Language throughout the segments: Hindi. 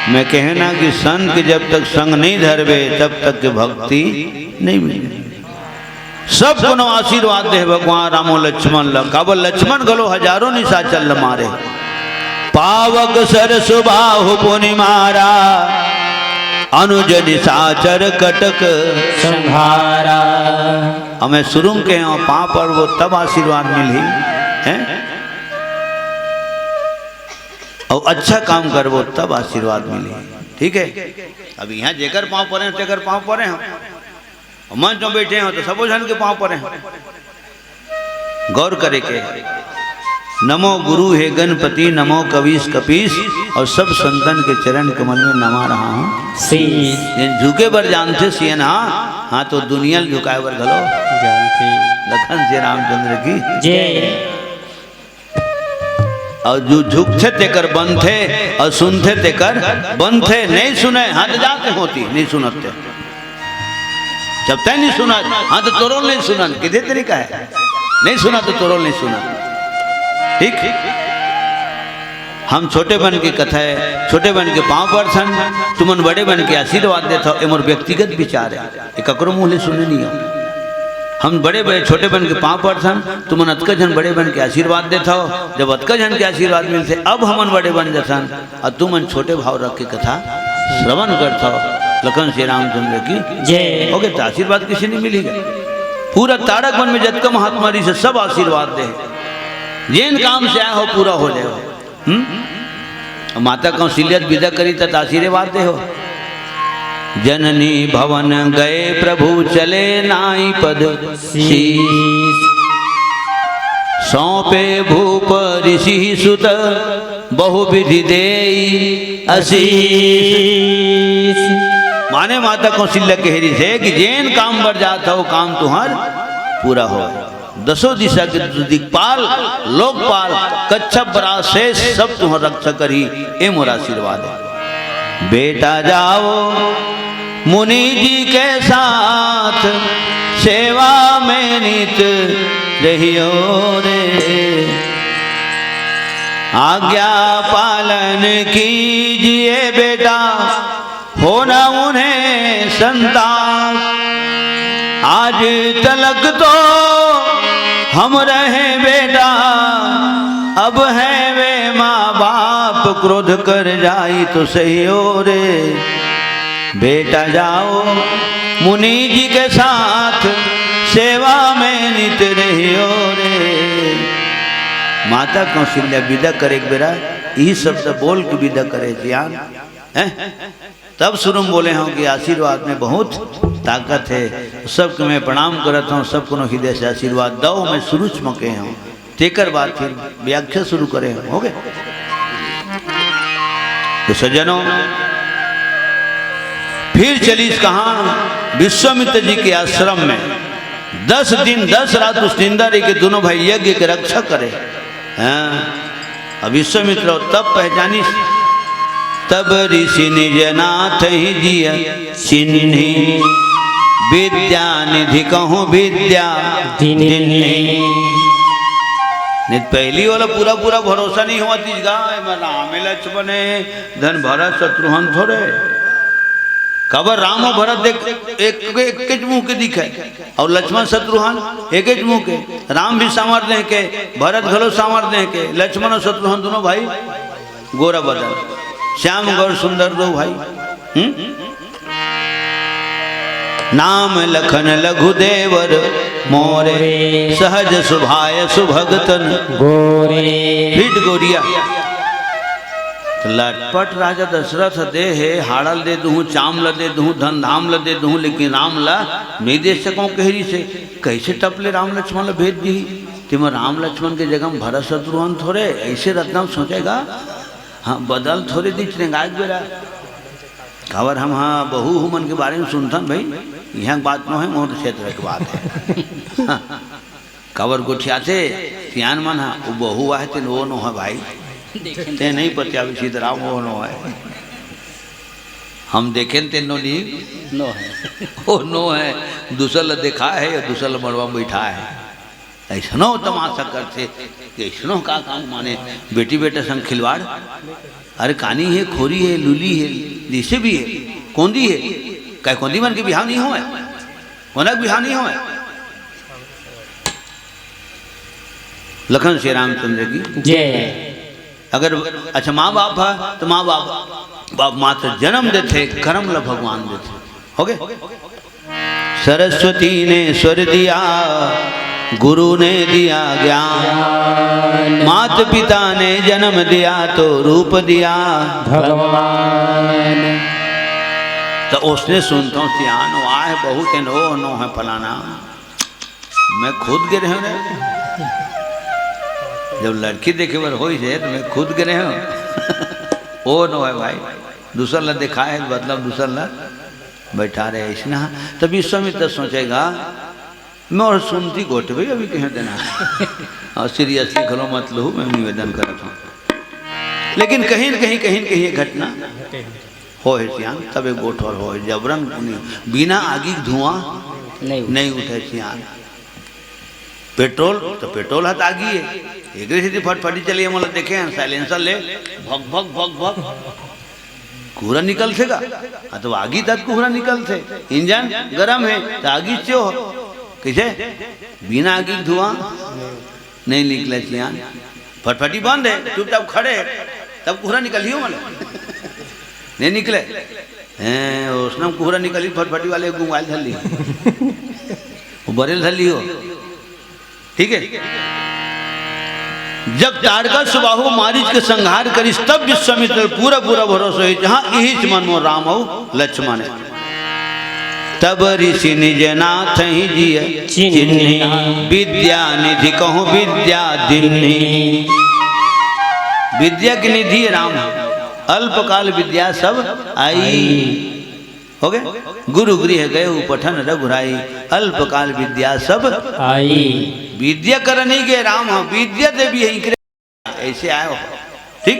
मैं कहना कि संत के जब तक संग नहीं धरवे तब तक के भक्ति नहीं मिले। सबको नो आशीर्वाद दे भगवान रामो लक्ष्मण काबल लक्ष्मण गलो हजारों निशा चल मारे। पावक सर सुबाहु पुनि मारा अनुज निशाचर कटक संहारा। हमें शुरू के पाँ पर वो तब आशीर्वाद मिली है और अच्छा काम कर वो तब आशीर्वाद मिली। ठीक है, अभी यहाँ जेकर पाँव पड़े हैं तेकर पाँव पड़े हैं, मंच में बैठे हो तो सब जन के पाँव पड़े हैं। गौर करे के नमो गुरु हे गणपति नमो कवीश कपीश और सब संतन के चरण कमल में नमा रहा हूँ शीश। झुके बर जानते सियन हाँ हाँ तो दुनिया झुकाए बर गलो जानते। लखन श्री रामचंद्र की जय। और जो झुकते तेकर बनते और सुनते तेकर बनते। नहीं सुने हाँ तो जाते होती नहीं सुनते जब तक नहीं सुना हाँ तो तोरोल नहीं सुना किधे तरीका है नहीं सुना तो तोरोल नहीं सुना। ठीक, हम छोटे बन की कथा है छोटे बन के पाँव पर सन तुमन बड़े बन के आशीर्वाद देता हो। मोर व्यक्तिगत विचार है ये ककरो मुँह ले सुने नहीं हो। हम बड़े बड़े छोटे बन के पाँव पर सन तुमन अतका जन बड़े बन के आशीर्वाद देता हो। जब अतका जन के आशीर्वाद मिलते अब हमन बड़े बन जासन और तुमन छोटे भाव रख के कथा श्रवण करता हो। लखन श्री रामचंद्र की जय। हो गए तो आशीर्वाद किसी नहीं मिलेगा। पूरा तारक वन में जतका महात्मा जी से सब आशीर्वाद दे जिन काम से आया हो पूरा हो जाए। माता कौशल्यात विदा करी तत् आशीर्वाद दे हो। जननी भवन गए प्रभु चले नाई पद शीस सौंपे भूप ऋषि सुत बहुविधि देई आशीष। माने माता कौशल्या कहेरी से कि जैन काम बढ़ जाता हो काम तुम्हार पूरा हो। दसों दिशा के दिक्पाल लोकपाल कच्छप बराज शेष सब तुम रक्षा करी ए मोर आशीर्वाद है। बेटा जाओ मुनि जी के साथ सेवा में नित रहियो रे आज्ञा पालन कीजिए बेटा हो न उन्हें संतान। आज तलक तो हम रहे बेटा अब है वे माँ बाप क्रोध कर जाई तो सही हो रे। बेटा जाओ मुनि जी के साथ सेवा में नित रहियो रे। माता कौशल्या विदा करे बेरा यही शब्द बोल के विदा करे ध्यान है। तब शुरू बोले हों कि आशीर्वाद में बहुत ताकत है। सबको मैं प्रणाम करता हूँ सबको हृदय से आशीर्वाद दो। मैं शुरू चमके हूँ तेकर बाद फिर व्याख्या शुरू करे हो गए। तो सज्जनों फिर चलीस कहाँ विश्वामित्र जी के आश्रम में 10 दिन 10 रात उस निंदा रे के दोनों भाई यज्ञ के रक्षा करे। हाँ विश्वामित्र तब पहचानी तब ऋषि निज नाथ ही जिया चिन्ही विद्या निधि कहूँ विद्या नहीं पहली वाला पूरा पूरा भरोसा नहीं हुआ तीज गाय में राम लक्ष्मण धन भरत शत्रुघ्न थोड़े कबर राम और भरत देख एक मुंह के दिखे और लक्ष्मण शत्रुघ्न एक मुंह के। राम भी सामर्थ्य के भरत घलो सामर्थ्य के लक्ष्मण और शत्रुघ्न दोनों भाई गोरा बदल श्याम गौर सुंदर दो भाई। नाम लखन लघुदेवर मोरे सहज सुभाय सुभगतन गोरे। फिट गोरिया लटपट राजा दशरथ दे है हाड़ल दे दूँ चाम ल दे दूँ धन धाम ल दे दूँ लेकिन राम ला नहीं दे सकूँ कहरी से कैसे टपले राम लक्ष्मण ला भेज दी। तिम राम लक्ष्मण के जगह भरत शत्रुघ्न थोड़े ऐसे रत्नाम सोचेगा हाँ बदल थोड़े दी गाज बेरा खबर हम हाँ बहू हुमन के बारे में सुनता भाई यहाँ बात न है मोर क्षेत्र की बात है। खबर गोठियाते सियान मन हाँ वो बहू आए तेन वो नो है भाई ते नहीं पता अभी सीधराम वो नो है हम देखें तेन नो नहीं नो है वो नो है दूसरा देखा है या दूसरा मड़वा बैठा ऐसनो तमाशा करते कि ऐसनो का काम माने बेटी बेटा संग खिलवाड़। अरे कानी है, खोरी है, लूली है, जैसे भी है, कोंदी है, कह कोंदी मन के बिहाव नहीं हो, कोनक बिहाव नहीं हो। लखन श्री रामचंद्र की जय। अगर अच्छा माँ बाप है तो माँ बाप मात्र जन्म देते, कर्म ला भगवान देते। हो गए। सरस्वती ने स्वर दिया, गुरु ने दिया ज्ञान, मात पिता ने जन्म दिया तो रूप दिया भगवान। तो उसने सुनता हूँ सियान आए बहुत नो है फलाना, मैं खुद गिरे हूँ रे। जब लड़की देखे बार हो जाए तो मैं खुद गिरे हूँ। ओ नो है भाई, दूसरा ला दिखा है मतलब दूसरा ला बैठा रहे ऐसा। तभी विश्वामित्र सोचेगा मैं और सुनती गोट भाई अभी कहीं देना और सीरियसली खलो मत लो, मैं निवेदन करता हूँ। लेकिन कहीं न कहीं घटना हो है सियान, तब एक गोठ और हो जबरन बिना आगी धुआं नहीं उठे सियान। पेट्रोल तो पेट्रोल हाथ आगी है, एक सीधी फटफटी चलिए मतलब देखे साइलेंसर ले भग भग भग भग कोहरा निकल सेगा। हाँ तो आगी तक कोहरा निकल से, इंजन गरम है तो आगी से हो कैसे बिना आगी धुआं नहीं निकले सियान। फटफटी बंद है, चुपचाप खड़े तब कोहरा निकल ही मतलब नहीं निकले। उसने कोहरा निकली फटफटी वाले मोबाइल धर ली वो बरेल धर ली हो। ठीक है। जब ताड़का सुबाहु मारीच के संहार करिस तब विश्वामित्र पूरा भरोसा है जहाँ यही मन मो राम हो लक्ष्मण। तब ऋषि निज नाथ ही जिय चिन्हि, विद्या निधि कहूँ विद्या दिन्हि। विद्या की निधि राम, अल्पकाल विद्या सब आई। हो गए। गुरु गृह गए पठन रघुराई, अल्पकाल विद्या सब आई। विद्या कर नहीं गए राम, विद्या देवी है ऐसे आए हो। ठीक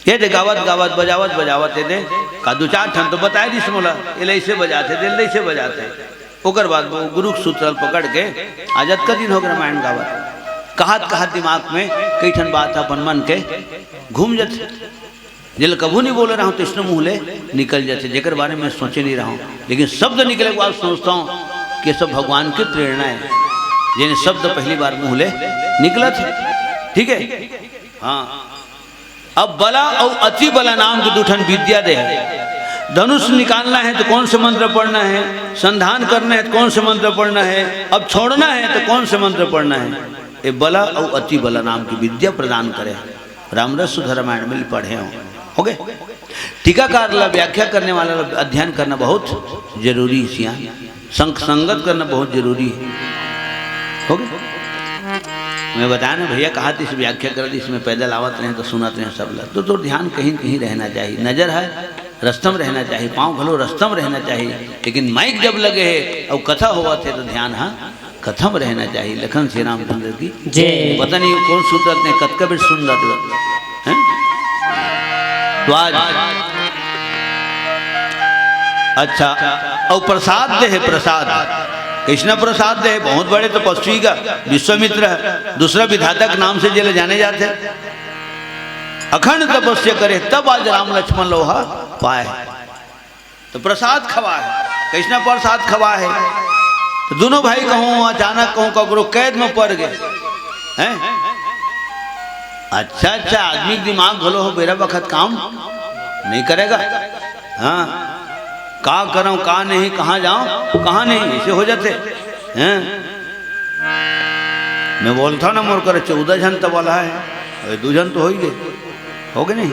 ये दे गावत बजावत दे का दो चार ठन तो बताए दिस मोला ये ऐसे बजाते दे ऐसे बजाते। ओकर बाद गुरु सूत्र पकड़ के आजाद का दिन हो गया रामायण गावत। कहा दिमाग में कई ठन बात अपन मन के घूम जाते, जिल कभू नहीं बोल रहा हूँ तो इसने मुँह ले निकल जाते, जेकर बारे में सोचे नहीं रहा हूँ, लेकिन शब्द निकले के बाद सोचता हूँ कि सब भगवान की प्रेरणा है, जिन्हें शब्द पहली बार मुँह ले निकला थे। ठीक है। हाँ अब बला और अति बला नाम के दूठन विद्या दे। धनुष निकालना है तो कौन से मंत्र पढ़ना है, संधान करना है तो कौन से मंत्र पढ़ना है, अब छोड़ना है तो कौन से मंत्र पढ़ना है। ये बला और अति बला नाम की विद्या प्रदान करे। रामरस रामायण में पढ़े हो गए। टीकाकार ला व्याख्या करने वाला अध्ययन करना बहुत जरूरी है, संगत करना बहुत जरूरी है। हो गए। मैं बताया ना भैया कहा थी इस व्याख्या कर दी, इसमें पैदल आवत रहे तो सुनत रहे सब लग तो ध्यान कहीं रहना चाहिए। नजर है रस्तम रहना चाहिए, पाँव भलो रस्तम रहना चाहिए, लेकिन माइक जब लगे है और कथा हुआ थे तो ध्यान हाँ कथम रहना चाहिए। लखन श्री रामचंद्र की जय। पता नहीं कौन सूत्र ने कतका भी सुन रहे हैं तो आज अच्छा। और प्रसाद दे है, प्रसाद कृष्ण प्रसाद दे बहुत बड़े तपस्वी का विश्वामित्र है, दूसरा विधाता के नाम से जेल जाने जाते। अखंड तपस्या करे तब आज राम लक्ष्मण लोहा पाए, तो प्रसाद खवा है, कृष्ण प्रसाद खवा है। तो दोनों भाई कहूँ अचानक कहूँ ककरो कैद में पड़ गए हैं। अच्छा आदमी दिमाग भलो हो बेरा वक्त काम नहीं करेगा। हाँ का करूं का नहीं, कहाँ जाऊं कहाँ नहीं, ऐसे हो जाते हैं। मैं बोलता ना मोर कर 14 जन तो वाला है, 2 जन तो हो ही गए, हो गए नहीं।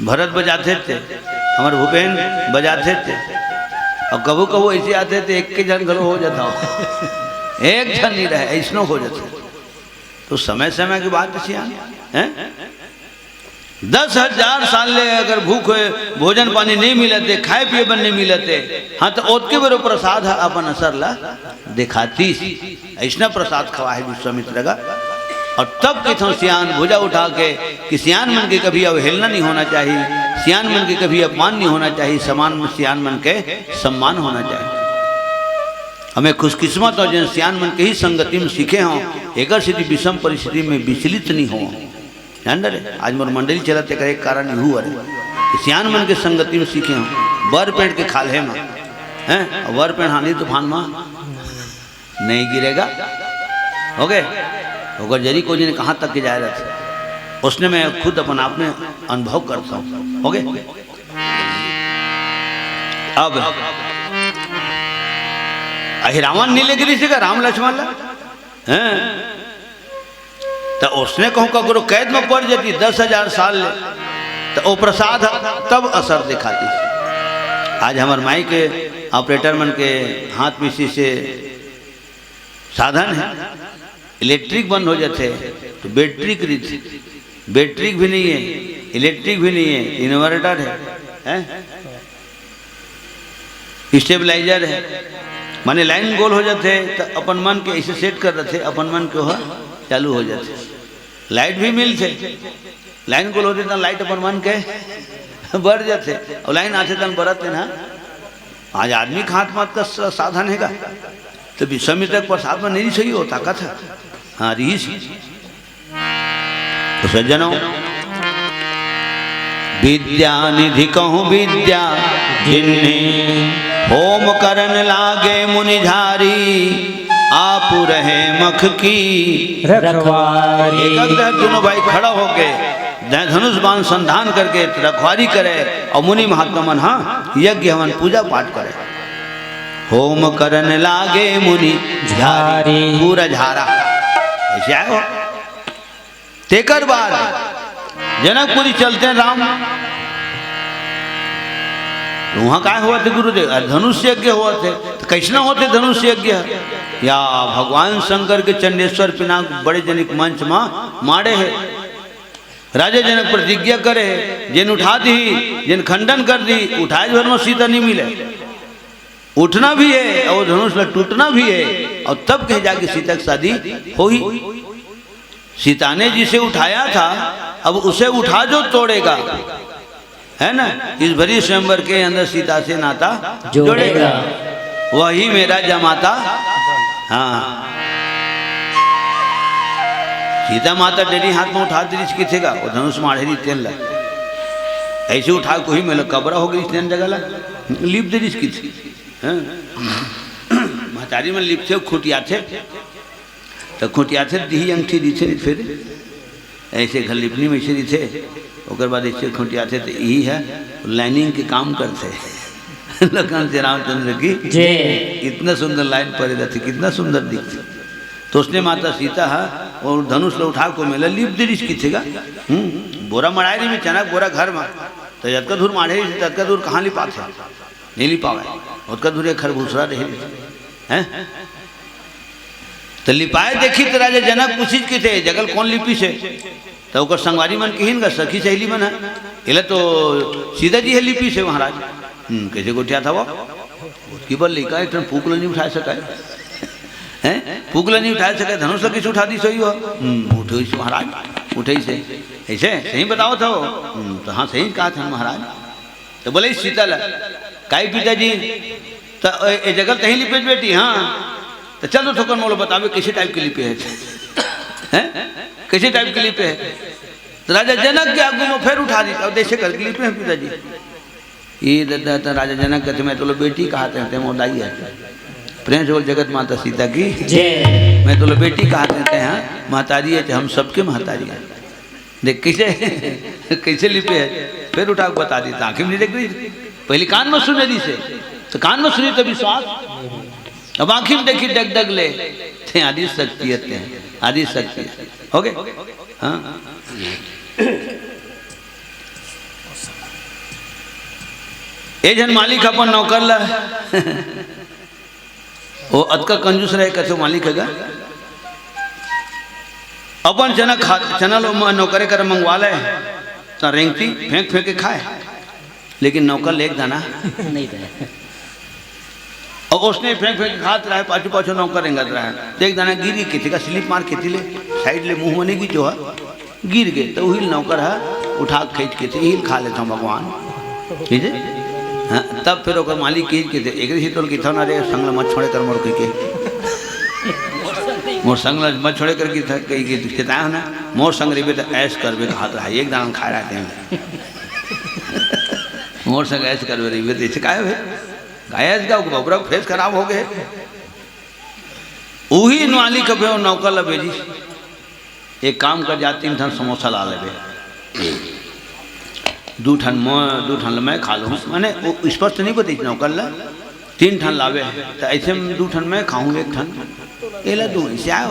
भरत बजाते थे, हमारे भूपेन बजाते थे, और कबू कबू ऐसे आते थे एक के जन घरों हो जाता हो, एक जन नहीं रहे ऐसा हो जाते। तो समय समय की बात ऐसी है। 10,000 साल ले अगर भूख भोजन पानी नहीं मिलते, खाए पिए बन नहीं मिलते, हाँ तो ओत के बेरो प्रसाद है अपन असर ला दिखाती। ऐसा प्रसाद खवा है विश्वामित्र का। और तब किथों सियान भुजा उठा के कि सियान मन के कभी अवहेलना नहीं होना चाहिए, सियान मन के कभी अपमान नहीं होना चाहिए, समान सियान मन के सम्मान होना चाहिए। हमें खुशकिस्मत और जन सियान मन के ही संगति में सीखे हों एक सिद्धि विषम परिस्थिति में विचलित नहीं हो जान रहे। आज मोर मंडली चलते का एक कारण यू है कि सियान मन के संगति में सीखे हों बर पेड़ के खाल है माँ हैं वर पेड़ हानि तूफान माँ नहीं गिरेगा हो गए होकर जरी को जिन्हें कहाँ तक के जाए रहे थे उसने मैं खुद अपन आप में अनुभव करता हूँ हो गए। अब रावण नीलगिरी से का राम लक्ष्मण ला हैं तो उसने कहूँ का गुरु कैद में पड़ जाती 10,000 साल ले तो वो प्रसाद तब असर दिखाती। आज हमारे माई के ऑपरेटर मन के हाथ में से साधन है इलेक्ट्रिक बंद हो जाते तो बैटरी भी नहीं है इलेक्ट्रिक भी नहीं है इन्वर्टर है स्टेबलाइजर है माने लाइन गोल हो जाते तो अपन मन के ऐसे सेट कर रहे थे अपन मन के हो चालू हो जाते लाइट भी मिलते लाइन गोल होते तो लाइट अपन मन के बढ़ जाते और लाइन आते तो बढ़ते ना। आज आदमी का हाथ मात का साधन है तो विश्वामित्र प्रसाद में नहीं सही होता का था हाँ रही तो सज्जनों विद्या निधि कहूँ विद्या जिन्हें होम करन लागे मुनिझारी आप रहे मख की रखवारी। दोनों भाई खड़ा होके धनुष बाण संधान करके रखवारी करे और मुनि महात्मा मन हाँ यज्ञ हवन पूजा पाठ करे। होम करन लागे मुनि झारी पूरा झारा ऐसे आए हो। तेकर बाद जनकपुरी चलते हैं राम तो वहाँ क्या हुआ थे गुरुदेव धनुष यज्ञ हुआ थे तो कैसना होते धनुष यज्ञ या भगवान शंकर के चंडेश्वर पिनाक बड़े जनिक मंच माँ मारे है राजा जनक प्रतिज्ञा करे जिन उठा दी जिन खंडन कर दी उठाए भर में सीता नहीं मिले उठना भी है और धनुष टूटना भी है और तब कहीं जाके सीता की शादी हो ही। सीता ने जिसे उठाया था अब उसे उठा जो तोड़ेगा है ना इस भरी स्वयंवर के अंदर सीता से नाता जोड़ेगा वही मेरा जमाता। हाँ सीता माता डेरी हाथ में उठा दीजिए किथेगा वो धनुष मारे दी तेल ला ऐसे उठा कोई मेला कबरा हो गई तेल जगह ला लिप दे की थी महतारी में लिप थे खुटिया थे तो खुटिया थे दी अंगठी दी थे फिर ऐसे घर लिपनी में ऐसे दी थे ओकर बाद ऐसे खुटिया थे तो यही है लाइनिंग के काम करते लखन से रामचंद्र की इतना सुंदर लाइन पड़े रहती कितना सुंदर दिखती तो उसने माता सीता है और धनुष लो उठा को मेला लिप दे की थेगा बोरा मड़ाई में चनक बोरा घर में तो जतका दूर माढ़े ततका दूर कहाँ लिपा थे नहीं लिपावे उसका दूर खर घुसरा रहे हैं तो लिपाए देखी तो राजा जनक पूछी के थे जगल कौन लिपी से तो ओकर संगवारी मन कहीन का सखी सहेली मन है इला तो सीधा जी है लिपी से महाराज कैसे गोठिया था वो उसकी बल लिखा इतना फूकल नहीं उठा सका है फूकल नहीं उठा सके धनुष किस उठा दी सही हो उठे महाराज उठे से ऐसे सही बताओ था वो तो हाँ सही कहा था महाराज तो बोले शीतल काई पिताजी तो ये जगह कहीं लिपे बेटी हाँ तो चलो ठोकर मोलो बतावे कैसे टाइप के लिपे है कैसे टाइप के लिपे है तो राजा जनक के आगू में फिर उठा दी अब देखे करके लिपे हैं पिताजी ये तो राजा जनक कहते मैं तो लो बेटी कहते हैं मोदाई है प्रेम से बोल जगत माता सीता की मैं तो लो बेटी कहते हैं महतारी है हम सबके महतारी है देख कैसे कैसे लिपे है फिर उठा बता दी आंखें नहीं देख रही पहले कान में सुने दी से तो कान में सुनी तो विश्वास अब आंखी में देखी डग डग ले थे आदि शक्ति हैं आदि शक्ति हो गए हाँ ए जन मालिक अपन नौकर ला वो अतका कंजूस रहे कथो मालिक है अपन चना लो नौकरे कर मंगवा ले तो रेंगती फेंक फेंक के खाए लेकिन नौकर ले दाना नहीं दे और उसने फेंक फेंक खात रहा है पाछू पाछू नौकर रेंगत रहा है तो एक दाना गिरी किसी का स्लिप मार खेती ले साइड ले मुंह होने की जो है गिर गए तो वही नौकर है उठा खींच के हिल खा लेता हूँ भगवान ठीक है हाँ, तब फिर ओकर मालिक की के एक ही तोल की था ना रे संग मत छोड़े कर मोर के मोर संग मत छोड़े कर की था कई की चिताया ना मोर संग रे बेटा ऐश करबे हाथ रहा एक दान खा रहा थे मोर संग ऐश करबे रे बेटा इसे काहे गायस का बबरा फेस खराब हो गए वही मालिक कभे नौकर ला भेजी एक काम कर जाती ठन समोसा ला लेबे दू ठन मैं खा लूँ मैंने वो स्पष्ट नहीं बताई नौकर ला 3 ठन लावे तो ऐसे में 2 ठन मैं खाऊँ 1 ठन ये ला दूँ इसे आयो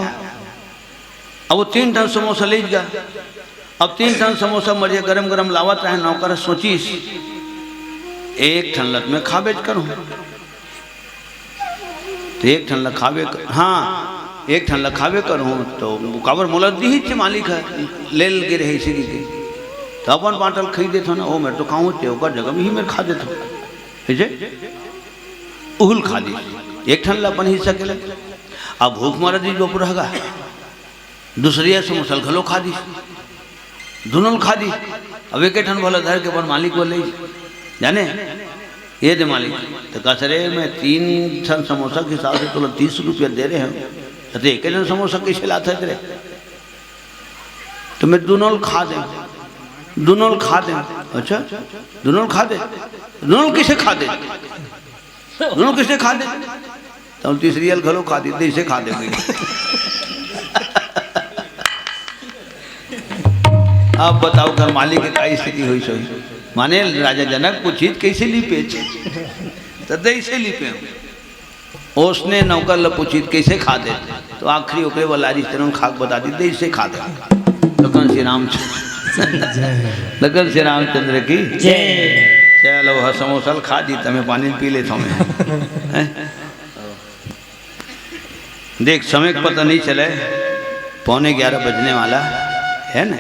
अब वो 3 ठन समोसा ले गया अब 3 ठन समोसा मरिए गरम गरम लावत रहे नौकर सोचीस 1 ठन लत में खाबे करूँ तो 1 ठन खावे हाँ 1 ठन खावे करूँ तो काबर मोला दी मालिक है ले गिर है इसी के तो अपन बाटल खाई देते ना वो मेरे तो खाऊँ थे ओकर जगह में ही मेरे खा देते ऐसे उहुल खा दी 1 ठन अपन हिस्सा के लगे अब भूख मारा दी दोपहर रहेगा दूसरी समोसा घलो खा दी दोनों खा दी अब 1 ठन भला धर के अपन मालिक बोले जाने ये दे मालिक तो कह सरे मैं 3 ठन समोसा के हिसाब से तो 30 रुपया दे रहे हैं तो 1 ठन समोसा कैसे लाते तेरे तो मैं दोनों खा दे अच्छा दोनों खा दे दोनों किसे खा दे तो तीसरी अल घलो खा दी इसे खा दे अब बताओ घर मालिक की क्या स्थिति हुई सो माने राजा जनक पूछित कैसे लिपे तो दैसे लिपे उसने नौकर ल पूछित कैसे खा दे तो आखिरी ओकरे वाला रिश्ते खाक बता दी दैसे खा दे लखन श्री रामचंद्र की जय। चलो वह समोसा खा दी तमें पानी पी लेता हूँ मैं देख समय का पता नहीं चले 11:15 बजने वाला है ना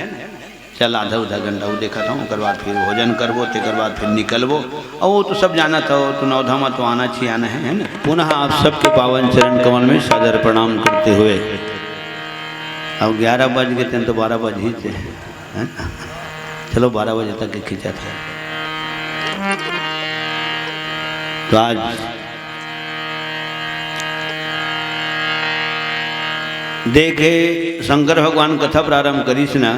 चल आधा घंटा वो देखा था उसके बाद फिर भोजन करबो तेकर बाद फिर निकलबो और वो तो सब जाना था तो 9 में तो आना चाहिए आना है ना। पुनः आप सबके पावन चरण कमल में सादर प्रणाम करते हुए अब 11 बज गए थे तो 12 बज ही थे चलो 12 बजे तक खींचा था। तो आज देखे शंकर भगवान कथा प्रारंभ करीस ना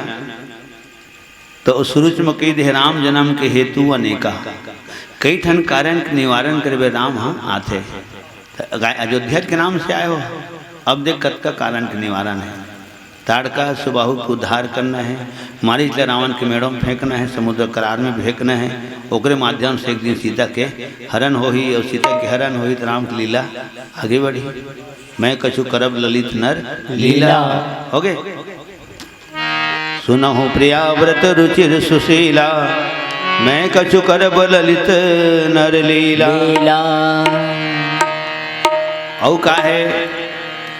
तो शुरू में कही दे राम जन्म के हेतु अनेका कई ठन कारण के निवारण करवे राम हाँ आते अयोध्या के नाम से आए हो। अब देख कत का कारण के निवारण है ताड़का सुबाहु को उद्धार करना है मारीच रावण के मेड़ों में फेंकना है समुद्र करार में फेंकना है ओकरे माध्यम से एक दिन सीता के हरण हो ही और सीता के हरण हो ही तो राम की लीला आगे बढ़ी। मैं कछु करब ललित नर लीला हो गए सुनहु प्रिया व्रत रुचिर सुशीला मैं कछु करब ललित नर लीला। औ का है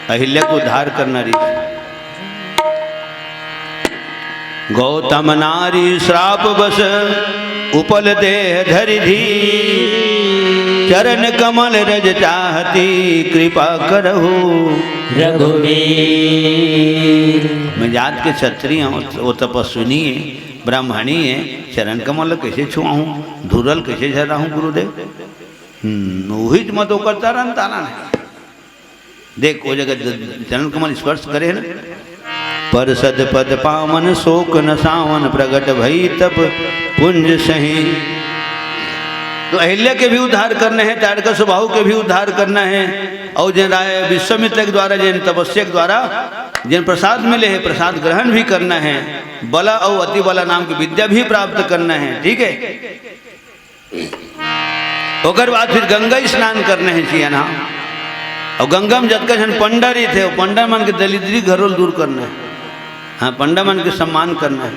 अहिल्या को उद्धार करना री गौतम नारी श्राप बस उपल देह धरि धी चरण कमल रज चाहती कृपा करहु रघुवीर। मैं जात के क्षत्रिय हूँ वो तपस्विनी है ब्राह्मणी है चरण कमल कैसे छुआऊँ धूरल कैसे झरा हूँ गुरुदेव वही मत करता रन ताना देख वो जगह चरण कमल स्पर्श करे ना पर सद पद पावन शोक न सावन प्रगट भई तप पुंज सही। तो अहिल्या के भी उद्धार करने हैं ताड़का सुबाहु के भी उद्धार करना है और जिन राय विश्वामित्र के द्वारा जिन तपस्या के द्वारा जिन प्रसाद मिले हैं प्रसाद ग्रहण भी करना है बला और अति बला नाम की विद्या भी प्राप्त करना है ठीक है। ओकर बाद फिर गंगा स्नान करने हैं चाहिए ना और गंगा में जत का पंडा ही थे पंडा मन के दलिद्री घरोल दूर करना है हाँ पंडा मन के सम्मान करना है।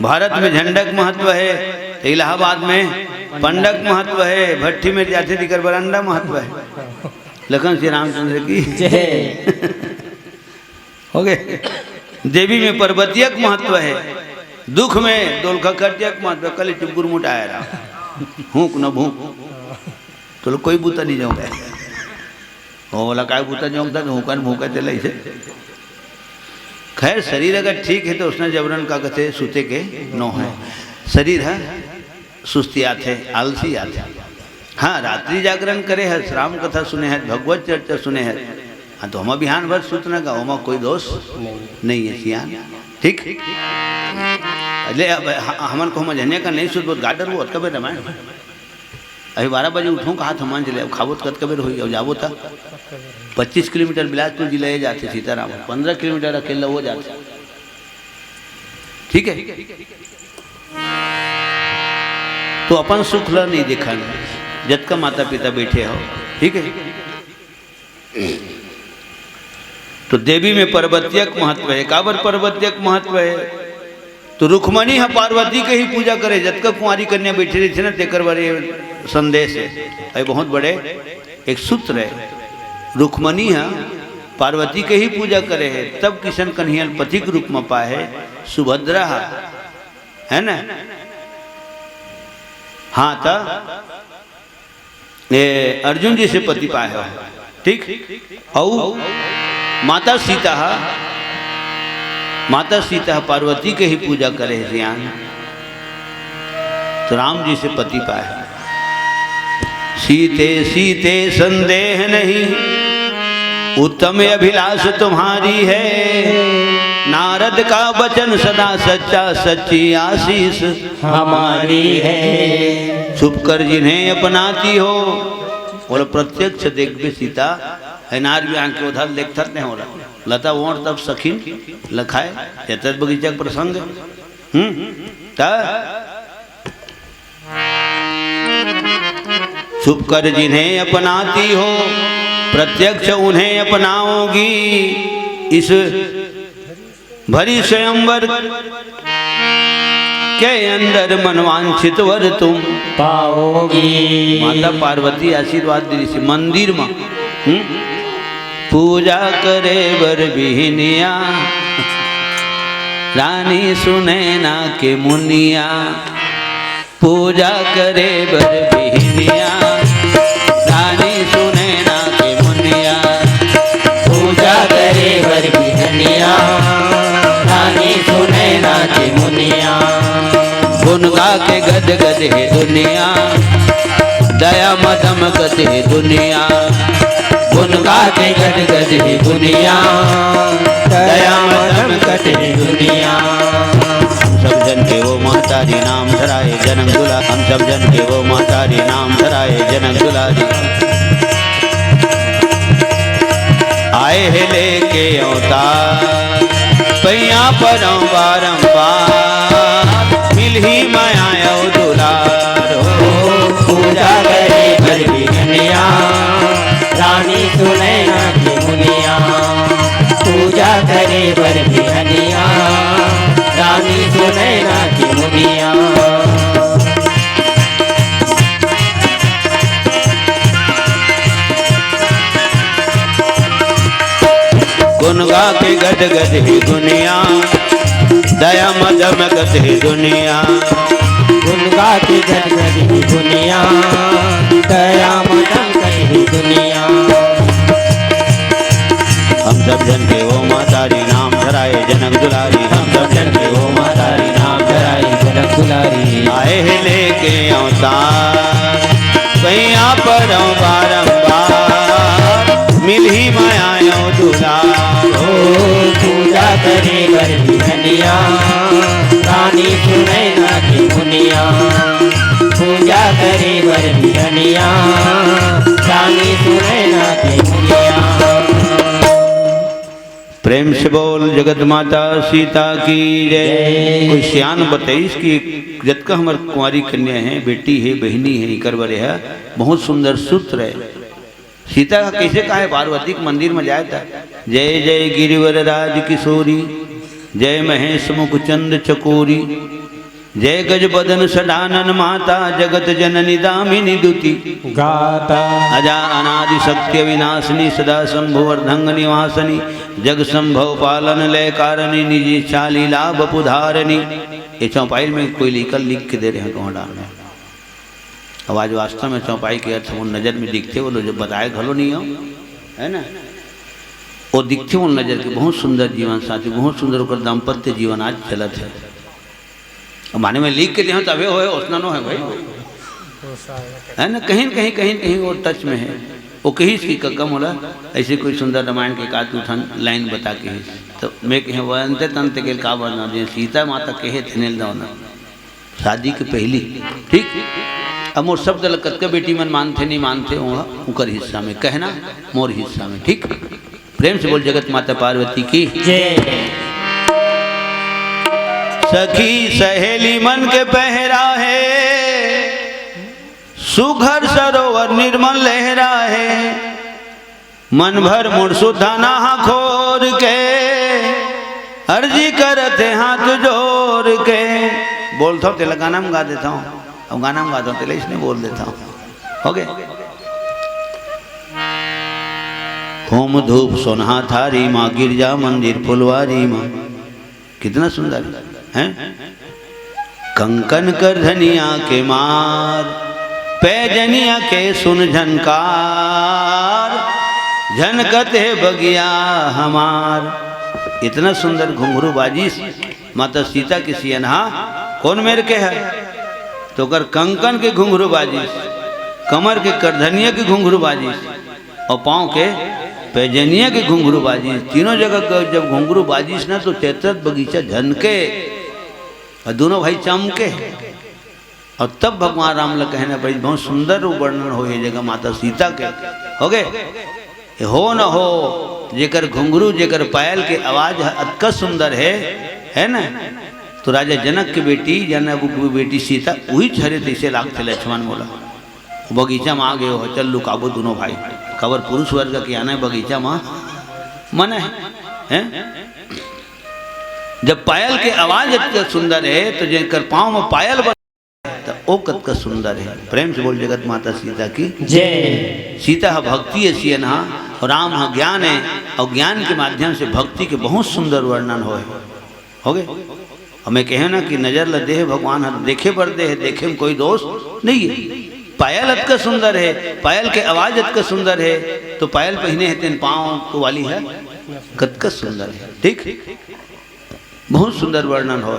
भारत में झंडक महत्व है तो इलाहाबाद में पंडक महत्व है भट्टी में जाते दिकर बरंडा महत्व है। लखन श्री रामचंद्र की जय। हो गए देवी में पर्वतीयक महत्व है दुख में दोलखा कटियक महत्व कल चुपगुर मुटाया रहा भूख न भूख तो कोई बूता नहीं जाऊंगा वो बोला काय बूता जाऊंगा तो भूखा भूखा चले इसे खैर शरीर अगर ठीक है तो उसने जबरन का कहते सूते के नो है शरीर है सुस्ती आते आलसी आते हाँ रात्रि जागरण करे है, राम कथा सुने है, भगवत चर्चा सुने है। हाँ तो हम बिहान भर सूतना का होमा कोई दोष नहीं है सियान। ठीक हमन को हम जने का नहीं सुध बहुत गाडर वो कबे रामायण अभी 12 बजे उठूँ कहा था मान चले अब खाबो तो कबे हो अब जाबो था 25 किलोमीटर बिलासपुर जिला जाते सीताराम 15 किलोमीटर अकेला वो जाते। ठीक है तो अपन सुख ल नहीं देखा जत का माता पिता बैठे हो। ठीक है तो देवी में पर्वत्यक महत्व है। काबर पर्वत्यक महत्व है तो रुक्मणी है पार्वती के ही पूजा करे। जत का कुंवारी कन्या बैठी रही थी ना तेकर बारे संदेश है। ये बहुत बड़े एक सूत्र है। रुक्मणी है पार्वती के ही पूजा करे है तब किशन कन्हैया पति के रूप में पाए सुभद्रा है ना। हाँ था ये अर्जुन जी से पति पाए हो। ठीक और माता सीता पार्वती के ही पूजा करे ज्ञान तो राम जी से पति पाए। सीते सीते संदेह नहीं उत्तम अभिलाष तुम्हारी है। नारद का वचन सदा सच्चा सच्ची आशीष हमारी है। छुप कर जिन्हें अपनाती हो बोले प्रत्यक्ष देख भी सीता है नार भी आंख के उधर देखते नहीं हो रहा लता वोट तब सखीन लखाए चतर बगीचा प्रसंग। छुप कर जिन्हें अपनाती हो प्रत्यक्ष उन्हें अपनाओगी। इस भरी स्वयंवर के अंदर मनवांछित वर तुम पाओगी। माता पार्वती आशीर्वाद दी थी मंदिर में पूजा करे बर बिहनिया रानी सुने ना के मुनिया। पूजा करे बर बिहनिया रानी सुने ना के मुनिया। पूजा करे बर बिहनिया रानी सुने ना के मुनिया। गुन गा के गद गद है दुनिया दया मदम गद है दुनिया। गुन गा के गद गद है दुनिया दया मदम गद है दुनिया। सब जन के वो महतारी नाम धराए जनक दुला। हम सब जन के वो महतारी नाम धराए जनक दुलारी। आए है लेके अवतार पैया पर बारंबार मिल ही माया दुलार हो। पूजा करे बर बिहनिया रानी सुने ना के मुनिया। पूजा करे बर बिहनिया रानी सुने ना के मुनिया। गुन गा के गद गद ही दुनिया दया मदम गद ही दुनिया। गुन गा के गद गद ही दुनिया दया मदम गद ही दुनिया। हम सब जन के वो मातारी नाम धराए जनक दुलारी। हम सब जन के वो मातारी नाम धराए जनक दुलारी। आए है लेके अवतार पैया पर बारंबार मिल ही माया दुलार हो। पूजा करे बर बिहनिया रानी सुने ना के मुनिया। पूजा करे बर बिहनिया रानी सुने ना के मुनिया। प्रेम से बोल जगत माता सीता की जय। कोई सियान बताइस कि जत का हमार कुंवारी कन्या है बेटी है बहनी है इकर बरे है बहुत सुंदर सूत्र है। सीता का कैसे कहा है पार्वती के मंदिर में जाए था। जय जय गिरिवर राज किशोरी जय महेश मुखचंद चकोरी। जय गज बदन सदानन माता जगत जननी दामिनी दुति। गाता अजा अनादि सत्य विनाशनी सदा शंभु अर्धंग निवासनी। जग संभव पालन लय कारणि निजी चाली लाभ पुधारनी। ये चौपाई में कोई लिख के दे रहे हैं कौन डाल अब आज वास्तव में चौपाई के अर्थ वो नज़र में दिखते वो जो बताए घलो नहीं हो है ना वो दिखते वो नज़र के बहुत सुंदर जीवन साथी बहुत सुंदर होकर दाम्पत्य जीवन आज चलत है। माने में लिख के दे तबे हो उसना नो है भाई है ना, कहीं कहीं वो टच में है, वो कहीं इसकी कम होला ऐसे कोई सुंदर रामायण के का तू लाइन बता के तो मैं कहे वंते तंत के का वर्णन जे सीता माता कहे थनेल दाओ ना शादी के पहली, ठीक। अब मोर शब्द लकत के बेटी मन मानते नहीं मानते उनकर हिस्सा में कहना, मोर हिस्सा में, ठीक। प्रेम से बोल जगत माता पार्वती की जय। सखी सहेली मन के पहरा है, सुघर सरोवर निर्मल लहरा है, मन भर मुड़ सुधा नहा खोर के, अर्जी करते हाथ जोड़ के। बोलता हूँ तेला गाना में गा देता हूँ, अब गाना में गाता हूँ तेला इसने बोल देता हूँ, हो गए। होम धूप सोनहा थारी माँ, गिरजा मंदिर फुलवारी माँ, कितना सुंदर है। कंकन कर धनिया के मार, पैजनिया के सुन झनकार, झनकते बगिया हमार। इतना सुंदर घुंघरू बाजी माता सीता की सियनहा कौन मेरे के है, तो कर कंकन के घुंघरू बाजी, कमर के करधनिया के घुंघरू बाजी और पाँव के पैजनिया के घुंघरू बाजी, तीनों जगह जब घुंघरू बाजिश ना तो तेतरत बगीचा झनके और दोनों भाई चमके। और तब भगवान राम ल कहना बड़ी बहुत सुंदर वर्णन हो ये जगह माता सीता के, हो गए। हो न हो जेकर घुंघरू जेकर पायल के आवाज अतका सुंदर है ना। तो राजा जनक की बेटी बेटी सीता वही छरे तैसे लागते लक्ष्मण बोला बगीचा में आ गए हो, चल लुकाबो दोनों भाई, खबर पुरुष वर्ग की आना है बगीचा में मन है। जब पायल के आवाज इतना सुंदर है तो जेकर पाँव में पायल तो ओ कतका सुंदर है। प्रेम से बोल जगत माता सीता की जय। सीता है भक्ति है सियनहा और राम है ज्ञान है, और ज्ञान के माध्यम से भक्ति के बहुत सुंदर वर्णन हो गए। और मैं कहे ना कि नजर ल दे भगवान हर देखे पर दे, देखे में कोई दोष नहीं है। पायल अतका सुंदर है, पायल के आवाज अतका सुंदर है, तो पायल पहने है तेन पाँव वाली है कतका सुंदर है, ठीक। बहुत सुंदर वर्णन हो।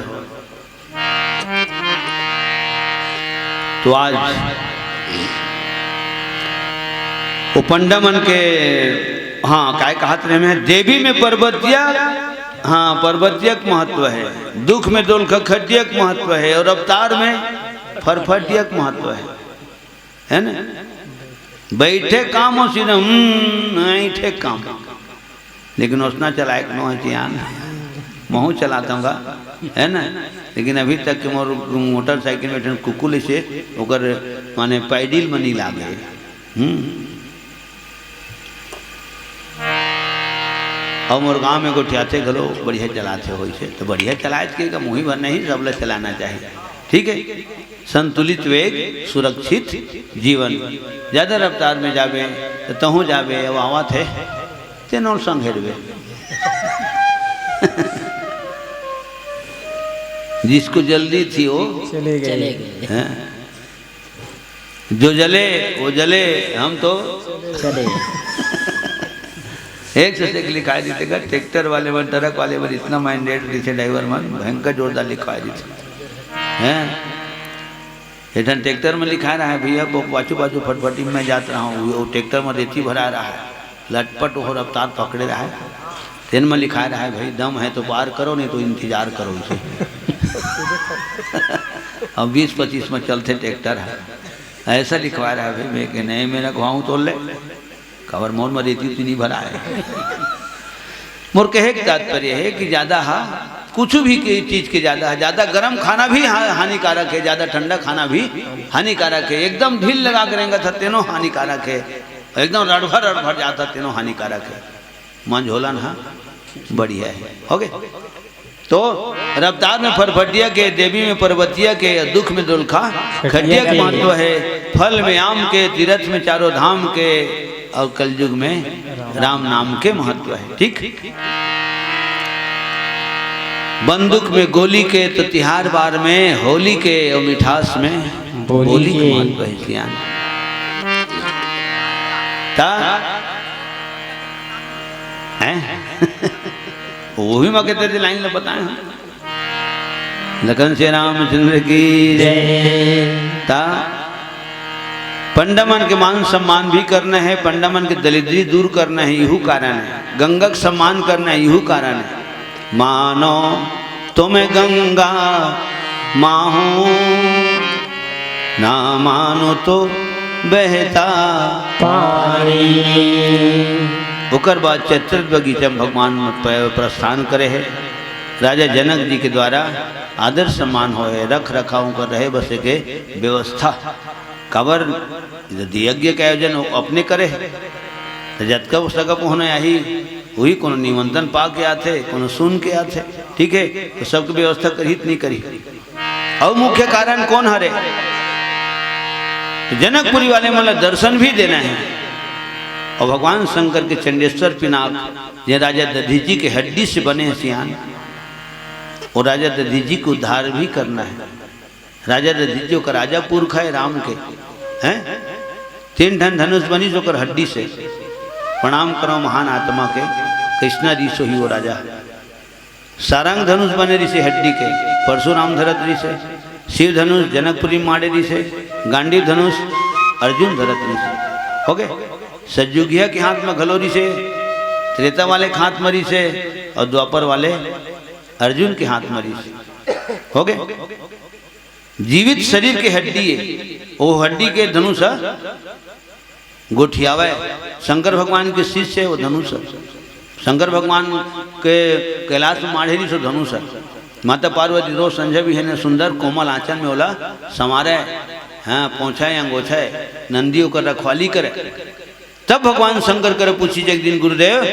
तो आज वो पंडा मन के हाँ काय कहत रहे में देवी में पर्वतिया, हाँ पर्वतियक महत्व है, दुख में दोल खखटियक महत्व है, और अवतार में फरफटियक महत्व है ना। बैठे काम हो सीधा बैठे काम, लेकिन उसना चलाए नो है चियान महू चलाता हूँ है ना। लेकिन अभी तक मोर मोटरसाइकिल में कुकुल से ओकर माने पैडिल में नहीं लागे। और मोर गाँव में गोठियाते घलो बढ़िया चलाते हो से, तो बढ़िया चलाए के मुँह भर नहीं सब लोग चलाना चाहिए, ठीक है। संतुलित वेग सुरक्षित जीवन, ज़्यादा रफ्तार में जावे तो तहूँ जावे अब आवा थे तेनों संग हेरवे जिसको जल्दी थी वो चले गए, जो जले वो जले, हम तो चले। एक से लिखा देते का ट्रैक्टर वाले मन ट्रक वाले मन इतना माइंडेड दिखे, ड्राइवर मन भयंकर जोरदार लिखवा देते हैं। इधर ट्रैक्टर में लिखा रहा है भैया वो बाजू बाजू फटफटी में जात रहा हूँ, वो ट्रैक्टर में रेती भरा रहा है, लटपट हो रफ्तार पकड़े रहा है, तेन में लिखा रहा है भाई दम है तो पार करो नहीं तो इंतजार करो इसे। अब 20-25 में चलते ट्रैक्टर है, ऐसा लिखवा रहा है भाई। मैं कि नहीं मेरा घुआऊँ तोड़ ले, खबर मोर में रेती उतनी भरा है। मोर कहे का तात्पर्य है कि ज़्यादा कुछ भी चीज़ के ज़्यादा गर्म खाना भी हानिकारक है, ज़्यादा ठंडा खाना भी हानिकारक है। एकदम ढील लगा करेंगे तो तेनों हानिकारक है, एकदम रड़भर जाता तेनों हानिकारक है। मन झोलन हाँ बढ़िया है, हो गए। तो रफ्तार में फरफटिया के, देवी में पर्वतिया के, दुख में दुल्खा खटिया का महत्व है, फल में आम के, तीर्थ में चारों धाम के, और कलयुग में राम नाम के महत्व है, ठीक। बंदूक में गोली के तो तिहार बार में, होली के और मिठास में बोली के महत्व है सियान। वो भी मौके तेरे लाइन में बताए लखन से रामचंद्र की ता पंडमन के मान सम्मान भी करना है, पंडमन के दरिद्री दूर करना है, यहू कारण है। गंगा सम्मान करना है, यहू कारण है। मानो तुम्हें गंगा माहू, ना मानो तो बहता पानी। ओकर बाद चैत्र बगीचा में भगवान प्रस्थान करे है। राजा जनक जी के द्वारा आदर सम्मान होए, रख रखाव कर रहे बसे के व्यवस्था कबर यज्ञ के आयोजन अपने करे। तो जतका सकप होने आई वही कोनो निमंत्रण पा के आते, कोनो सुन के आते, ठीक है। तो सबकी व्यवस्था करित नहीं करी। और मुख्य कारण कौन हरे? जनकपुरी वाले मतलब दर्शन भी देना है। और भगवान शंकर के चंडेश्वर पिनाक ये राजा दधीची के हड्डी से बने हैं सियान, और राजा दधीची को उद्धार भी करना है। राजा दधीची का राजा पुरखा है राम के, हैं 3 धन धनुष बनी जो कर हड्डी से। प्रणाम करो महान आत्मा के, कृष्णा जी सो ही वो राजा। सारंग धनुष बने ऋषि हड्डी के, परशुराम धरत ऋषि। शिव धनुष जनकपुरी माड़े ऋषि, गांडी धनुष अर्जुन धरत ऋषि। हो गए। सज्जुगिया के हाथ में घलोरी से, त्रेता वाले के हाथ मरी से, और द्वापर वाले अर्जुन के हाथ मरी से। हो गए। जीवित शरीर के हड्डी है, वो हड्डी के धनुष गोठियावा है। शंकर भगवान के शिष्य है वो धनुष। शंकर भगवान के कैलाश में माढ़ेरी सो धनुष। माता पार्वती रोज संजय भी है ने सुंदर कोमल आंचल में ओला समारे, हाँ पहुँचाए अंगोछाए, नंदी होकर रखवाली करे। तब भगवान शंकर करे पूछी एक दिन गुरुदेव,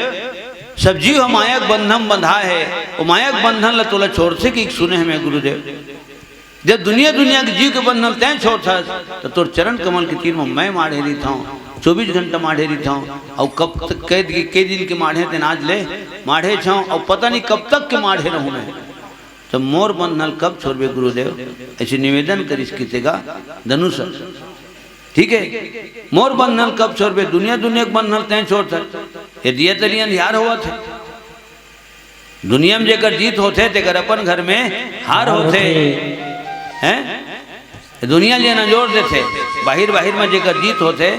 सब जीव हम मायक बंधन बंधा है, वो मायक बंधन ला तोला छोड़ से कि सुने हमें गुरुदेव। जब दुनिया के जीव के बंधन तय छोड़ था, तो तोर चरण कमल के तीर में मैं माढ़े रही था, 24 घंटा माढ़े रही था। और कब तक कई दिन के माढ़े थे आज ले माढ़े छा, और पता नहीं कब तक के माढ़े रहूँ मैं। तो मोर बंधन कब छोड़बे गुरुदेव? ऐसे निवेदन करिस कीतेगा धनुष, ठीक है। मोर बंधन कब छोड़बे? दुनिया के बंधन तय छोड़ था। ये दिया तलिया हार हुआ थे। दुनिया में जेकर जीत होते तेकर अपन घर में हार होते हैं। दुनिया लेना जोड़ देते, बाहिर में जेकर जीत होते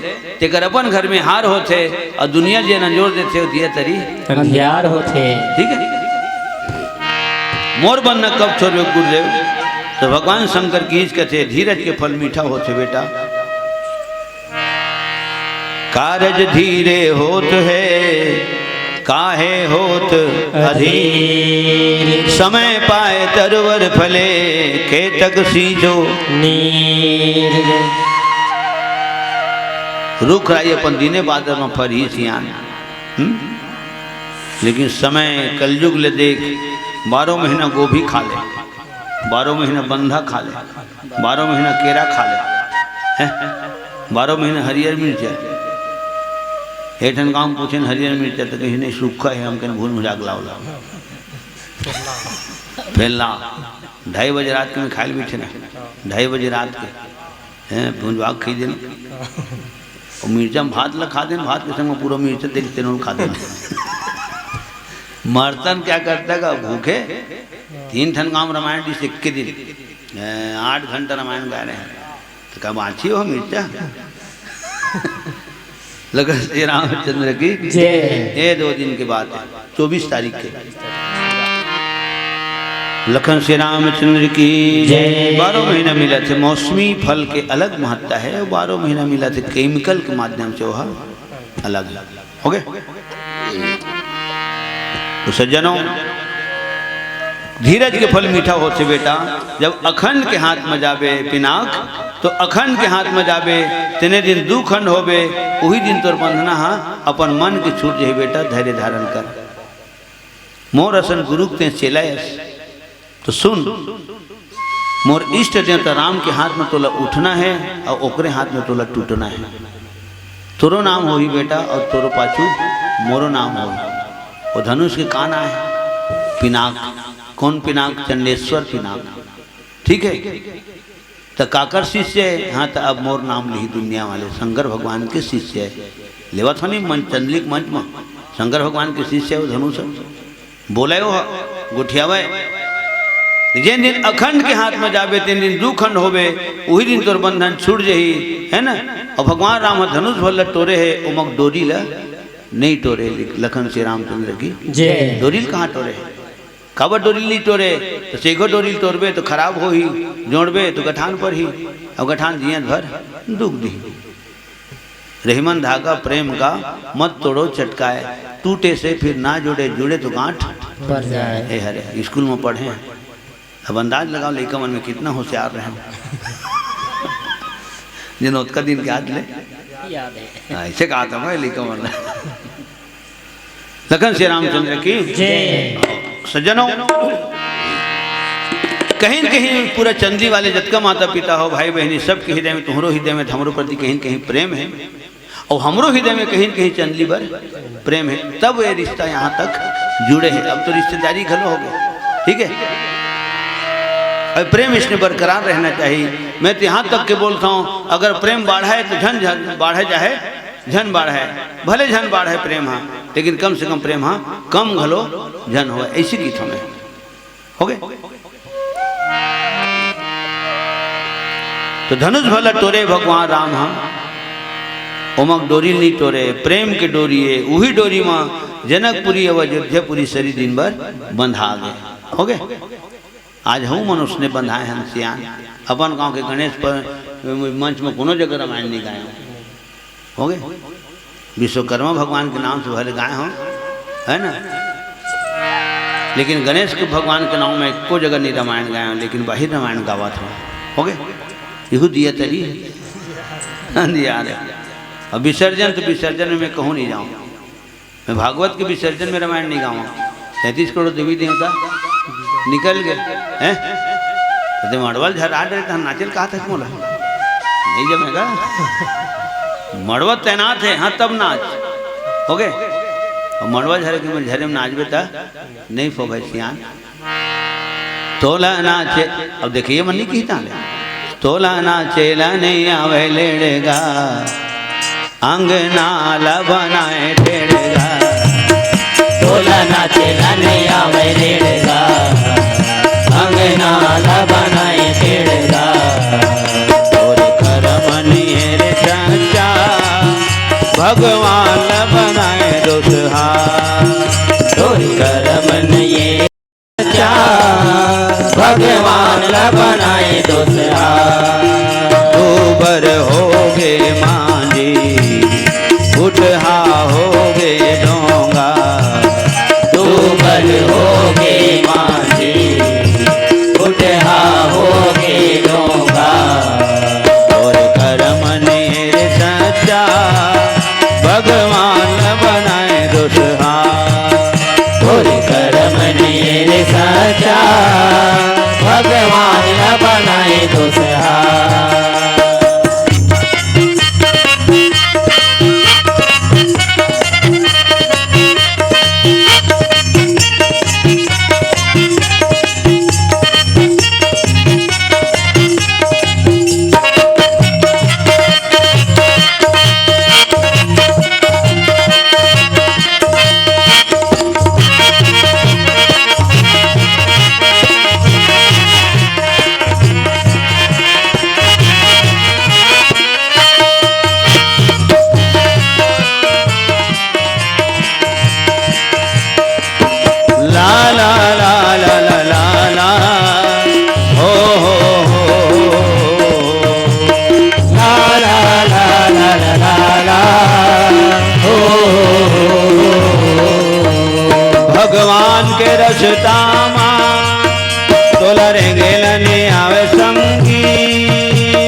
तेकर अपन घर में हार होते, और दुनिया लेना जोड़ देते दिया तरी अंधियार होते, ठीक है। मोर बनना कब छोड़े गुरुदेव? तो भगवान शंकर की कहते धीरज के फल मीठा होते बेटा। कारज धीरे होत है, काहे होत अधीर। समय पाए तरवर फले, केतक सींचो नीर। रुख रही अपन दिने बादर में फरी सियान। लेकिन समय कलयुग ले देख, 12 महीना गोभी खा ले, 12 महीना बंधा खा ले, 12 महीना केरा खा ले, 12 महीना हरियर मिर्चा। हेठन गाँव पूछे हरियर मिर्चा तो कहीं नहीं सूखा है, हम कहीं भूल मजाक लाओ फैला 2:30 बजे रात के में खाए बैठे ना, 2:30 बजे रात के हैं भूंजवाग खी देना, और मिर्चा में भात ला खा देना, भात के संग पूरा मिर्चा देखते न खा देना। मर्तन क्या करता है भूखे 3 ठन गाँव रामायण जी सिख के दिन 8 घंटा रामायण गा रहे हैं, तो कब आछी हो मिर्चा। लखन श्री रामचंद्र की ये 2 दिन की बात है, 24 तारीख के लखन श्री रामचंद्र की 12 महीना मिला थे। मौसमी फल के अलग महत्ता है, 12 महीना मिला थे केमिकल के माध्यम से वह अलग हो गए। तो सज्जनों धीरज के फल मीठा होते बेटा। जब अखंड के हाथ में जाबे पिनाक, तो अखंड के हाथ में जाबे तेने दिन 2 खंड होबे, वही दिन तोर बंधना हा अपन मन के छूट जाए बेटा। धैर्य धारण कर, मोर असन गुरु ते चेलायस। तो सुन, मोर इष्ट देवता राम के हाथ में तोला उठना है, और ओकरे हाथ में तोला टूटना है। तोरो नाम होही बेटा, और तोरो पाछू मोरो नाम होही। वो धनुष के कान आए पिनाक। कौन पिनाक? चंडेश्वर पिनाक, ठीक है। तो काकर शिष्य है? हाँ, तो अब मोर नाम ली दुनिया वाले शंकर भगवान के शिष्य है। लेवा था नहीं मंच चंदलिक मंच में शंकर भगवान के शिष्य है वो धनुष बोला हो गुठियावा। जिन दिन अखंड के हाथ में जाबे तीन दिन 2 खंड होबे, वही दिन तोर बंधन छूट जही है ना। और भगवान राम धनुष भल टोरे है उमक डोरी ला नहीं टोरे लखन श्री रामचंद्र की जय डोरी कहाँ टोरे है खबर डोरी नहीं टोरे तो सेगो डोरी तोड़बे तो खराब हो ही जोड़बे तो गठान पर ही अब गठान जियत भर दुख दी रहीमन धागा प्रेम का मत तोड़ो चटकाए टूटे से फिर ना जुड़े जुड़े तो गांठ पर जाए ए हरे स्कूल में पढ़े अब अंदाज लगाओ लड़का मन में कितना होशियार रहे जिन का दिन याद ले याद है ऐसे कहा था मैं लड़का मन लखन श्री रामचंद्र की जय सज्जनों कहीं न कहीं पूरा चंदी वाले जतका माता पिता हो भाई बहनी सबके हृदय में तुम्हारो हृदय में हमरो प्रति कहीं न कहीं प्रेम है और हमरो हृदय में कहीं न कहीं चंदी पर प्रेम है तब ये रिश्ता यहाँ तक जुड़े हैं अब तो रिश्तेदारी घलो हो गए ठीक है और प्रेम इसमें बरकरार रहना चाहिए मैं तो यहाँ तक के बोलता हूँ अगर प्रेम बढ़ाए तो झन झन बढ़े जाए झन बढ़ाए भले झन बढ़े प्रेम हाँ लेकिन कम से कम प्रेम हाँ कम घलो झन हो ऐसी गीतों में हो गए तो धनुष भला टोरे भगवान राम हाँ उमक डोरी नहीं टोरे प्रेम के डोरी है वही डोरी माँ जनकपुरी और अयोध्यापुरी सरी दिन भर बंधा गए हो गए आज हूँ मनुष्य ने बंधाए हम सियान अपन गांव के गणेश पर मंच में कोनो जगह रामायण नहीं गाए हो गए विश्वकर्मा भगवान के नाम से भले गाए हों है ना लेकिन गणेश के भगवान के नाम में एको जगह नहीं रामायण गाए हों लेकिन बाहर रामायण गावा था हो गए यहू दिया तरी दिया रहे अब विसर्जन तो विसर्जन में मैं कहूँ नहीं जाऊँ मैं भागवत के विसर्जन में रामायण नहीं गाऊँ 33 करोड़ देवी देवता निकल गए हैं तो मड़वल झरा रहे तो नाचल कहा था मोला नहीं जमेगा मड़वा तैनात है हाँ तब नाच हो गए और मड़वा झरे के झरे में नाच बेटा नहीं फो भाई सियान तोला नाचे अब देखिए मन नहीं कहता तोला नाचेला नहीं आवे लेड़ेगा अंगनाला बनाए टेड़ेगा तोला नाचेला नहीं आवे लेड़ेगा अंगनाला बनाए टेड़ेगा और करमनिए रे चाचा भगवान बनाए दोसहा तोरी करमन ये चा भगवान बनाए दोसरा ऊबर होगे मांझी उठहा होगे डोंगा ऊबर होगे मांझी उठहा होगे डोंगा और करमनिए रे सच्चा भगवान बनाए दोसहा तोरी करमन ये सच्चा भगवान बनाए दोसरा भगवान के रसतामा तोला रेंगेलने आवे संगी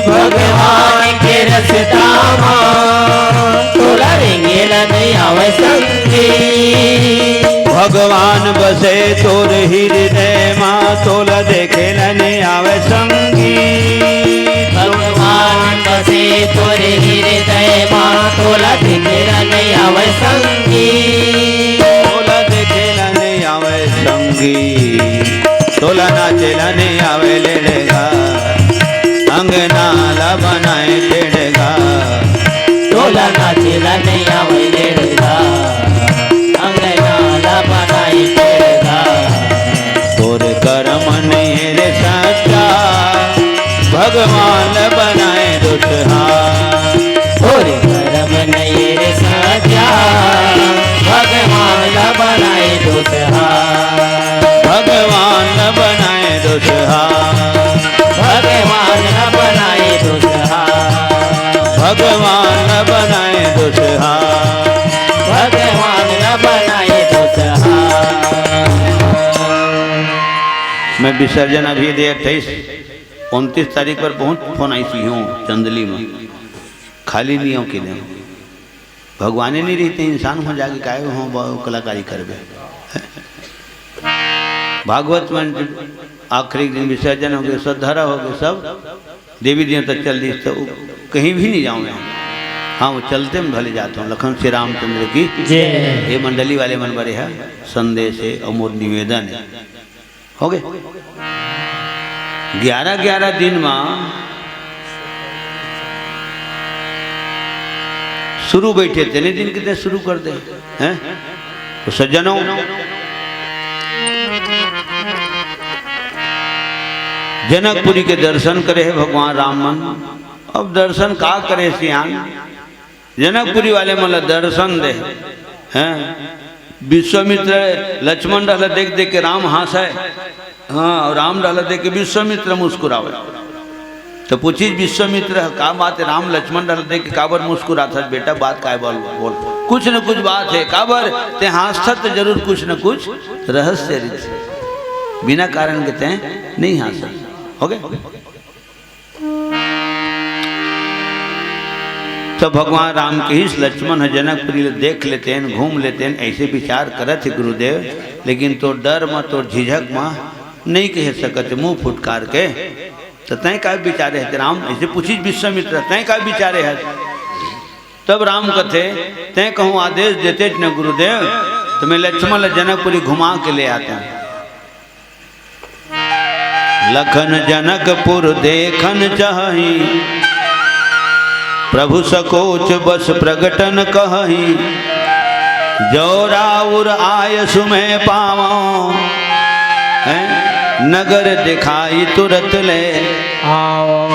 भगवान के रसतामा तोला रेंगेलने आवे संगी भगवान बसे तोर हृदय माँ तोला देखेलने आवे संगी भगवान बसे तोरे हृदय माँ तोला देखेलने आवे संगी तोला देखेलने आवे संगी तोला नाचेलने आवे लेड़ेगा अंगनाला बनाए टेड़ेगा तोला नाचेलने आवे लेड़ेगा अंगनाला बनाए टेड़ेगा तोर करमनिए रे सच्चा भगवान बनाए दुसहा मैं विसर्जन अभी दे 28-29 तारीख पर पहुँच फोन आई सी हूँ चंदली में, खाली नहीं हो कि भगवान नहीं रहते इंसान हो जाके काहे हो कलाकारी करबे। भागवत में आखिरी दिन विसर्जन हो गए, सदधरा हो गए, सब देवी देवता चल दी, तो कहीं भी नहीं जाऊँ मैं। हाँ वो चलते में भले जाता हूँ। लखन श्री रामचंद्र की जय। ये मंडली वाले मन बड़े है संदेश है और मोर निवेदन है। हो गए 11-11 दिन में शुरू बैठे थे नहीं दिन कितने शुरू कर दे हैं। तो सज्जनों जनकपुरी के दर्शन करे है भगवान राम मन। अब दर्शन का करे सियान, जनकपुरी वाले मतलब दर्शन दे हैं। विश्वामित्र लक्ष्मण डाला देख देख के राम हंसे, हाँ और राम डाला देख के विश्वामित्र मुस्कुरावे। तो पूछी विश्वामित्र का बात है, राम लक्ष्मण डाला देख के काबर मुस्कुराता बेटा, बात काय बोल बोल कुछ न कुछ बात है काबर ते हंसता तो जरूर कुछ न कुछ रहस्य बिना कारण के ते नहीं हंस। हो गए तो भगवान राम के ही लक्ष्मण जनकपुरी देख लेते हैं, घूम लेते हैं, ऐसे विचार करत है गुरुदेव। लेकिन तो डर में तो झिझक में नहीं कह सकते मुंह फुटकार के। तो तय का विचारे है राम, ऐसे पूछी विश्वामित्र तय का विचारे है। तब राम कथे तय कहूँ आदेश देते न गुरुदेव, तो मैं लक्ष्मण जनकपुरी घुमा के ले आता हूँ। लखन जनकपुर देखन चाही, प्रभु सकोच बस प्रगटन कही। जो राउर आय सुमें पावो, नगर दिखाई तुरंत ले आओ।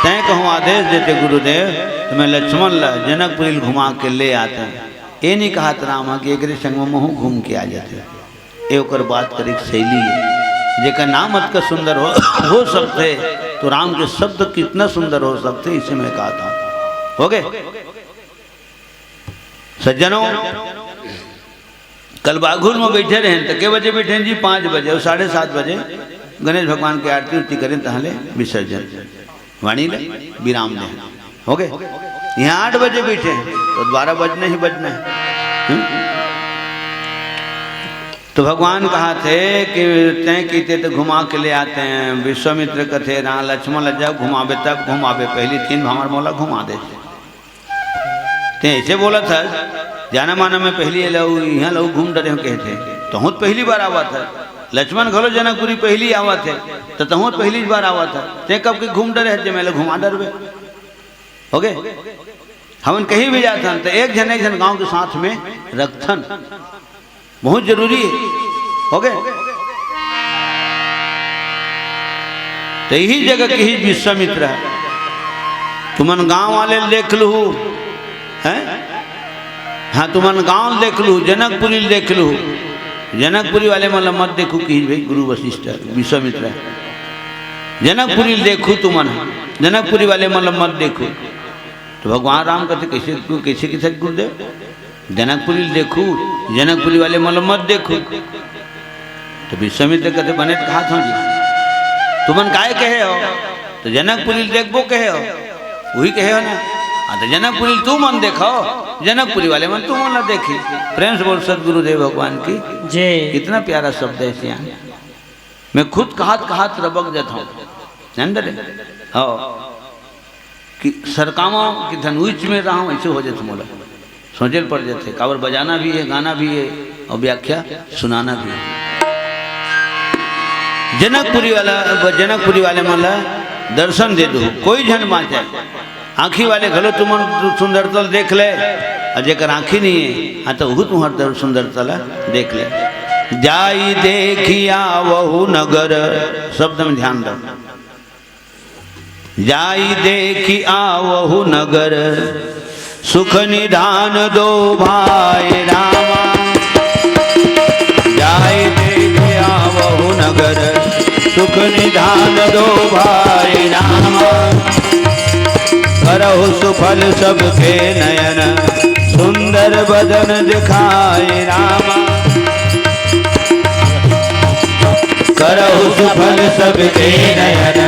तय कहूँ आदेश देते गुरुदेव, तो मैं लक्ष्मण जनकपुरी घुमा के ले आते हैं। ये नहीं कहा राम कि एक संग में मुँह घूम के आ जाते। एक और बात करे शैली है जेका नाम अत का सुंदर हो सकते, तो राम के शब्द कितना सुंदर हो सकते, इसे मैं कहा था। हो गए सज्जनों, कल बाघुल में बैठे रहे तो के बजे बैठे जी 5 बजे और 7:30 बजे गणेश भगवान की आरती उरती करें तहले विसर्जन वाणी ले विराम दे। हो गए यहाँ 8 बजे बैठे तो 12 बजने ही बजना है। तो भगवान कहा थे कि तय कीते तो घुमा के ले आते हैं। विश्वामित्र कथे ना लक्ष्मण लज्जा घुमावे, तब घुमावे पहली 3 हमार मौला घुमा दे। ते ऐसे बोला था जाना माना में पहली यहाँ लोग घूम डरे कहते तो हूँ पहली बार आवा था। लक्ष्मण घलो जनकपुरी पहली आवा थे तो तहूँ पहली बार आवा था। ते कब के घूम डरे है मैं घुमा डरवे। हो गए हम कहीं भी जाते हैं तो एक जन गांव के साथ में रखथन बहुत जरूरी है। हो गए तो यही जगह की ही विश्वामित्र है। तुमन गांव वाले देख लू हैं, हाँ तुमन गांव देख लू, जनकपुरी देख लू। जनकपुरी वाले मतलब मत देखू कि भाई गुरु वशिष्ठ विश्वामित्र है। जनकपुरी देखू तुमन, जनकपुरी वाले मतलब मत देखू। तो भगवान राम कहते कैसे कैसे गुरुदेव जनकपुरी देखू, जनकपुरी वाले मतलब मत देखू। तो विश्वामित्र कहते बने कहा था जी तुमन काय कहे हो, तो जनकपुरी देखबो कहे हो, वही कहे हो ना। हाँ तो जनकपुरी तू मन देखो, जनकपुरी वाले मन तू मन ना देखी। प्रेम से बोल सदगुरुदेव भगवान की जय। कितना प्यारा शब्द है सियान। मैं खुद कहात रबक जाता हूँ हाँ कि सरकामा कि धनुच में रहा हूँ ऐसे हो जाते मोला सोचल पड़ जाते। कावर बजाना भी है, गाना भी है और व्याख्या सुनाना भी है। जनकपुरी वाले मला दर्शन दे दो, कोई झन बाँचे। आँखी वाले घलो तुम सुंदरता देख ले, और जेकर आँखी नहीं है हाँ तो वह तुम्हार सुंदरता देख ले। जाई देखिया वहु नगर, शब्द में ध्यान दो। जाई देखी आवहु नगर, सुख निधान दो भाई रामा। जाई देखी आवहु नगर, सुख निधान दो भाई रामा। करहु सुफल सबके नयन, सुंदर बदन दिखाए रामा। करहु सुफल सबके नयन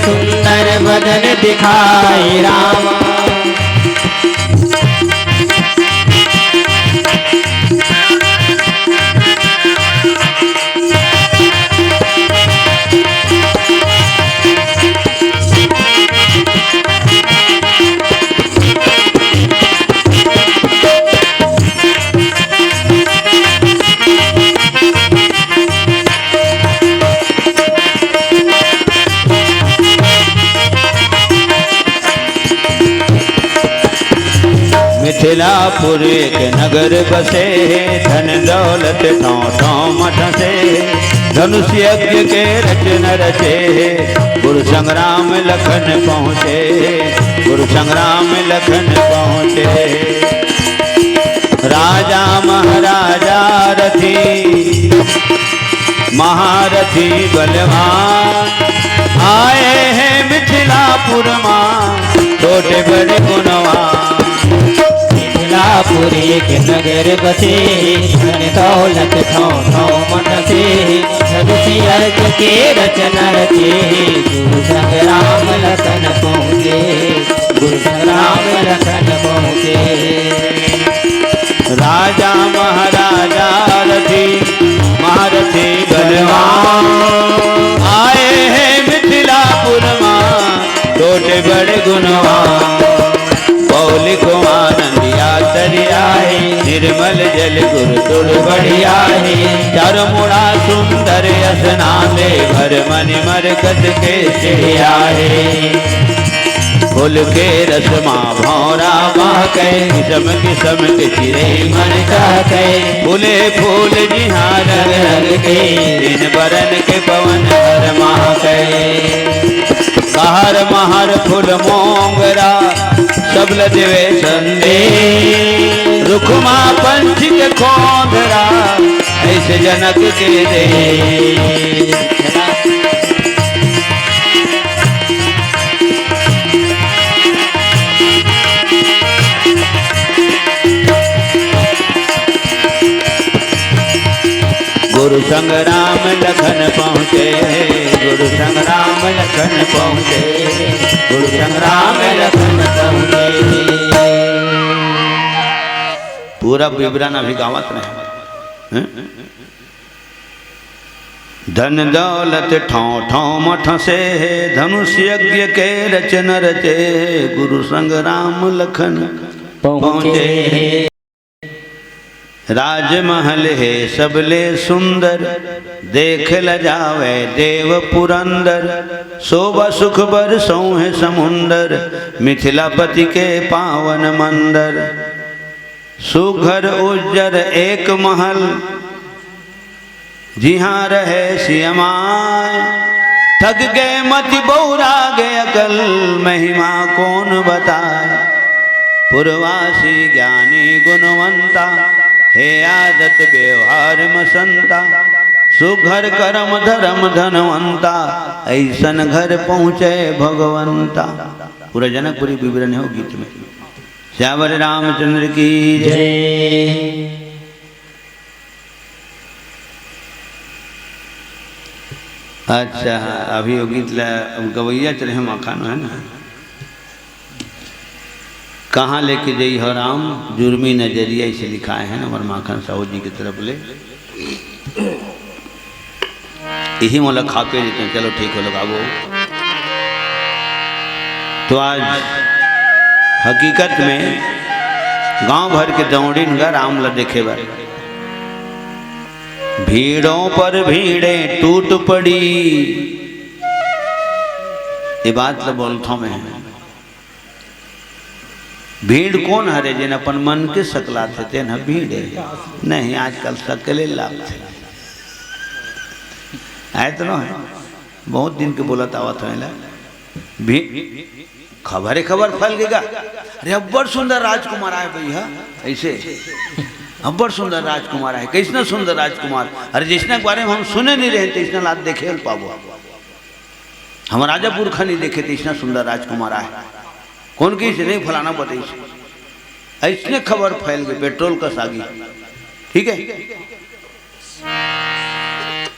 सुंदर बदन दिखाई रामा। मिथिलापुर एक नगर बसे, धन दौलत ठाव ठाव मठ से, धनुष यज्ञ के रचन रचे, गुरु संग्राम लखन पहुँचे, गुरु संग्राम लखन पहुँचे। राजा महाराजा रथी, महारथी बलवान, आए हैं मिथिलापुर माँ, छोटे बड़े गुणवान। मिथिलापुर एक नगर बसे, धन दौलत ठाव ठाव मठ से, धनुष यज्ञ के रचना रचे, गुरु संग्राम लखन पहुँचे, गुरु संग्राम लखन पहुँचे। राजा महाराजा रथी, महारथी बलवान, आए हैं मिथिलापुर माँ, छोटे बड़े गुणवान। पौली को आनंदिया दरिया है, निर्मल जल गुरु तुर बढ़िया है, चारों मुड़ा सुंदर स्नाने, भर मन मरकत के चिड़िया है। फूल के रसमा भौरा महके, किसम किसम के चिरे मन कहके, फूले फूल जिहाँ रंग रंग के, दिन बरन के पवन हर महके। कहर महर फूल मोंगरा, सबल देवे संदेश, रुखमा पंछी के खोंधरा, ऐसे जनक के दे। गुरु संग्राम लखन पहुँचे, गुरु संग्राम लखन पहुँचे, गुरु संग्राम लखन पहुँचे। पूरा विवरण अभी गावत रहे। धन दौलत ठाव ठाव मठ से, धनुष यज्ञ के रचन रचे, गुरु संग्राम लखन पहुँचे। राजमहल है सबले सुंदर, देख ल जावे देव पुरंदर, शोभा सुख बरसों है समुंदर, मिथिलापति के पावन मंदर। सुघर उज्जर एक महल, जिहाँ रहे सियमाय, थक गए मति बौरा गए अकल, महिमा कौन बताए। पुरवासी ज्ञानी गुणवंता, हे आदत व्यवहार मसंता, सुघर करम धर्म धनवंता, ऐसन घर पहुँचे भगवंता। पूरा जनकपुरी विवरण है गीत में। श्यावर रामचंद्र की जय। अच्छा, अभी वो गीत गवैया चले हम मकान है ना, कहाँ लेके जई हो राम, जुर्मी नजरिया इसे लिखा है ना हमारे माखन साहू जी की तरफ ले। यही मोला खापे देते हैं, चलो ठीक हो लगाओ। तो आज हकीकत में गांव भर के दौड़ीन गा राम ला देखे बार, भीड़ों पर भीड़े टूट पड़ी, ये बात तो बोलता मैं है। भीड़ कौन हरे जिन अपन मन के सकला थे न भीड़ है नहीं, आजकल सकले लाभ थे आए तो है। बहुत दिन के बोलत आवत है खबर खबर फैल गएगा। अरे अब्बर सुंदर राजकुमार आए भैया, ऐसे अब्बर सुंदर राजकुमार आए, कैसना सुंदर राजकुमार। अरे जिसने के बारे में हम सुने नहीं रहे थे, इसने लात देखे पाबो। हम राजापुर खनी देखे थे, इतना सुंदर राजकुमार आए। कौन की से नहीं फलाना बताइए, ऐसने खबर फैल गई पेट्रोल का सागी। ठीक है,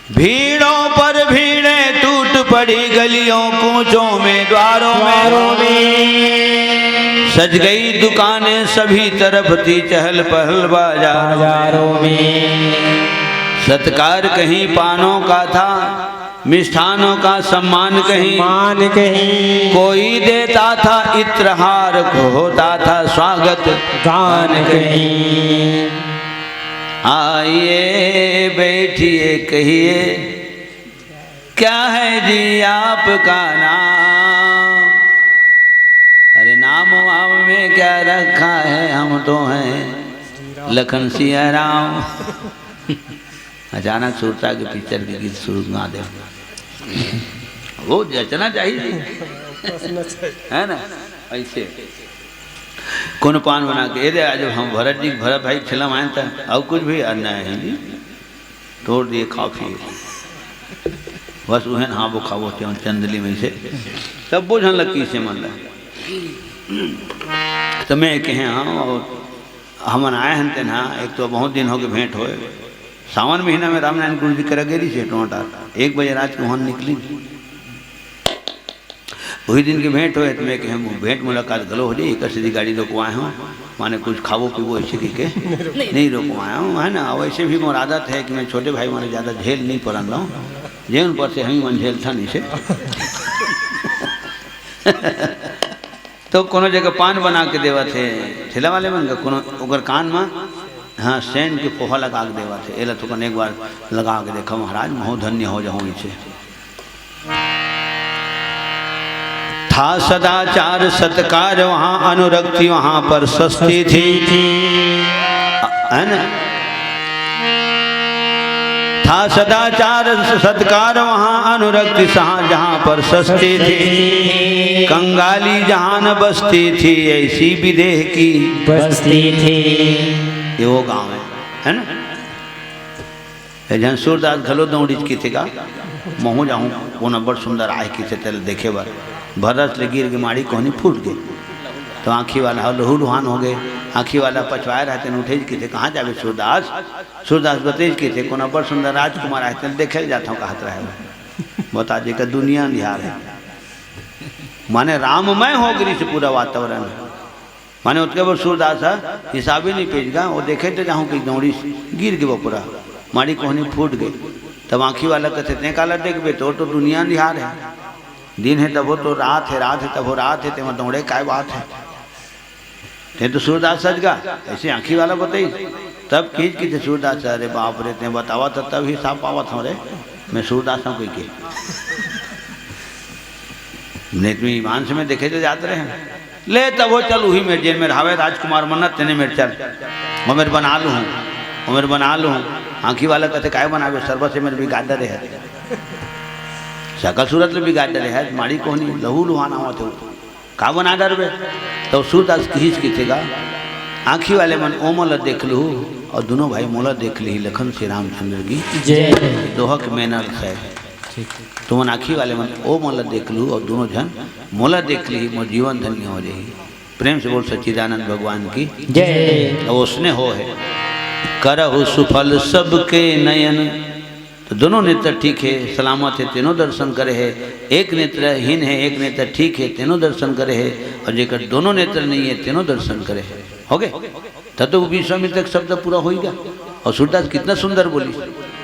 भीड़ों पर भीड़ें टूट पड़ी गलियों कूचों में द्वारों में सज गई दुकानें सभी तरफ थी चहल पहल बाजारों में। सत्कार कहीं पानों का था मिष्ठानों का सम्मान कहीं कोई देता था इत्रहार को होता था स्वागत गान कहीं। आइए बैठिए कहिए क्या है जी आपका नाम। अरे नाम वाम में क्या रखा है हम तो हैं लखन सिया राम। अचानक सोचा कि पिक्चर के गीत शुरू गा दे वो जचना चाहिए है ना। ऐसे कौन पान बना के दे आज हम भरत भाई फिल्म आए था और कुछ भी अन्याय है जी तोड़ दिए काफी बस उहन हाँ वो खाओ चंदली में से तब बुझन लगी से मन तो मैं कहे हाँ और हम आए हैं तेना एक तो बहुत दिन हो गए भेंट होए सावन महीना में रामनारायण गुरु जी कर गेली से टोटा 1 बजे रात को वहाँ निकली वही दिन की भेंट हुए तो मैं कहें भेंट मुलाकात गलो हो जाए एक सीधी गाड़ी रोकवाए हूँ माने कुछ खावो पीवो ऐसे के नहीं रोकवाया हूँ है ना। वैसे भी मोर आदत है कि मैं छोटे भाई माने ज़्यादा झेल नहीं पड़न रहा हूँ जेन पर से हम मन झेल था नहीं से तो कोनो जगह पान बना के देवा थे ठेला वाले मन का कोनो ओकर कान में हाँ सेंट के पोहा लगा के देवा थे एला तो एक बार लगा के देखा महाराज बहुत धन्य हो जाऊँ इसे। था सदाचार सत्कार वहाँ अनुरक्ति वहाँ पर सस्ती थी है ना। था सदाचार सत्कार वहाँ अनुरक्ति जहाँ पर सस्ती थी कंगाली जहाँ न बसती थी ऐसी विदेह की बस्ती थी। ये वो गांव है ना। जहाँ सूरदास घलो दौड़ी की थे का महू जाऊँ वो नंबर सुंदर आए की थे तेल देखे बार भरस ले गिर के माड़ी कोहनी फूट गई तो आँखी वाला लहू लुहान हो गए आँखी वाला पछवाए रहते उठेज की थे कहाँ जावे सूरदास बतेज की थे को नंबर सुंदर राजकुमार आए तेल देखे जाता हूँ कहत रहे बता जी का दुनिया निहार है माने राममय हो गई से पूरा वातावरण माने उसके बाद सूरदास हिसाब ही नहीं पेजगा वो देखे तो जाऊँ कि दौड़ी गिर गए वो पूरा माड़ी कोहनी फूट गई तब आँखी वाला कहते इतने काला देखबे तो दुनिया निहार है दिन है तब वो तो रात है तब वो रात है ते में दौड़े काय बात है ते तो सूरदास सजगा ऐसे आँखी वाला बताई तब खींच की थे सूरदास अरे बाप रे ते बतावा तो तब हिसाब पावत हूँ रे मैं सूरदास हूँ कोई के नहीं ईमान से में देखे तो जाते रहे ले तब वो चल वही मेरे जेल में रहावे राजकुमार मन्नत तेने मेरे चल वो मेरे बना लूँ आँखी वाला कहते काय बनावे सर्व से मेरे भी गाडर है शकल सूरत भी गाडर है माड़ी कोहनी लहू लुहाना हुआ थे का बना डर बे तो सूरदास खींच की थे आँखी वाले मन ओ मोला देख लू और दोनों भाई मोला देख ली लखन श्री रामचंद्र की दोहक मेनल है तुम आँखी वाले मन ओ मोला देख लू और दोनों जन मोला देख ली मोर जीवन धन्य हो जाए प्रेम से बोल सच्चिदानंद भगवान की जय। उसने हो है करहु सुफल सबके नयन तो दोनों नेत्र ठीक है सलामत है तीनों दर्शन करे है एक नेत्र हीन है एक नेत्र ठीक है तीनों दर्शन करे है और जेकर दोनों नेत्र नहीं है तीनों दर्शन करे है हो गए तब तो विश्वामित्र तक शब्द पूरा हो गया। और सूरदास कितना सुंदर बोली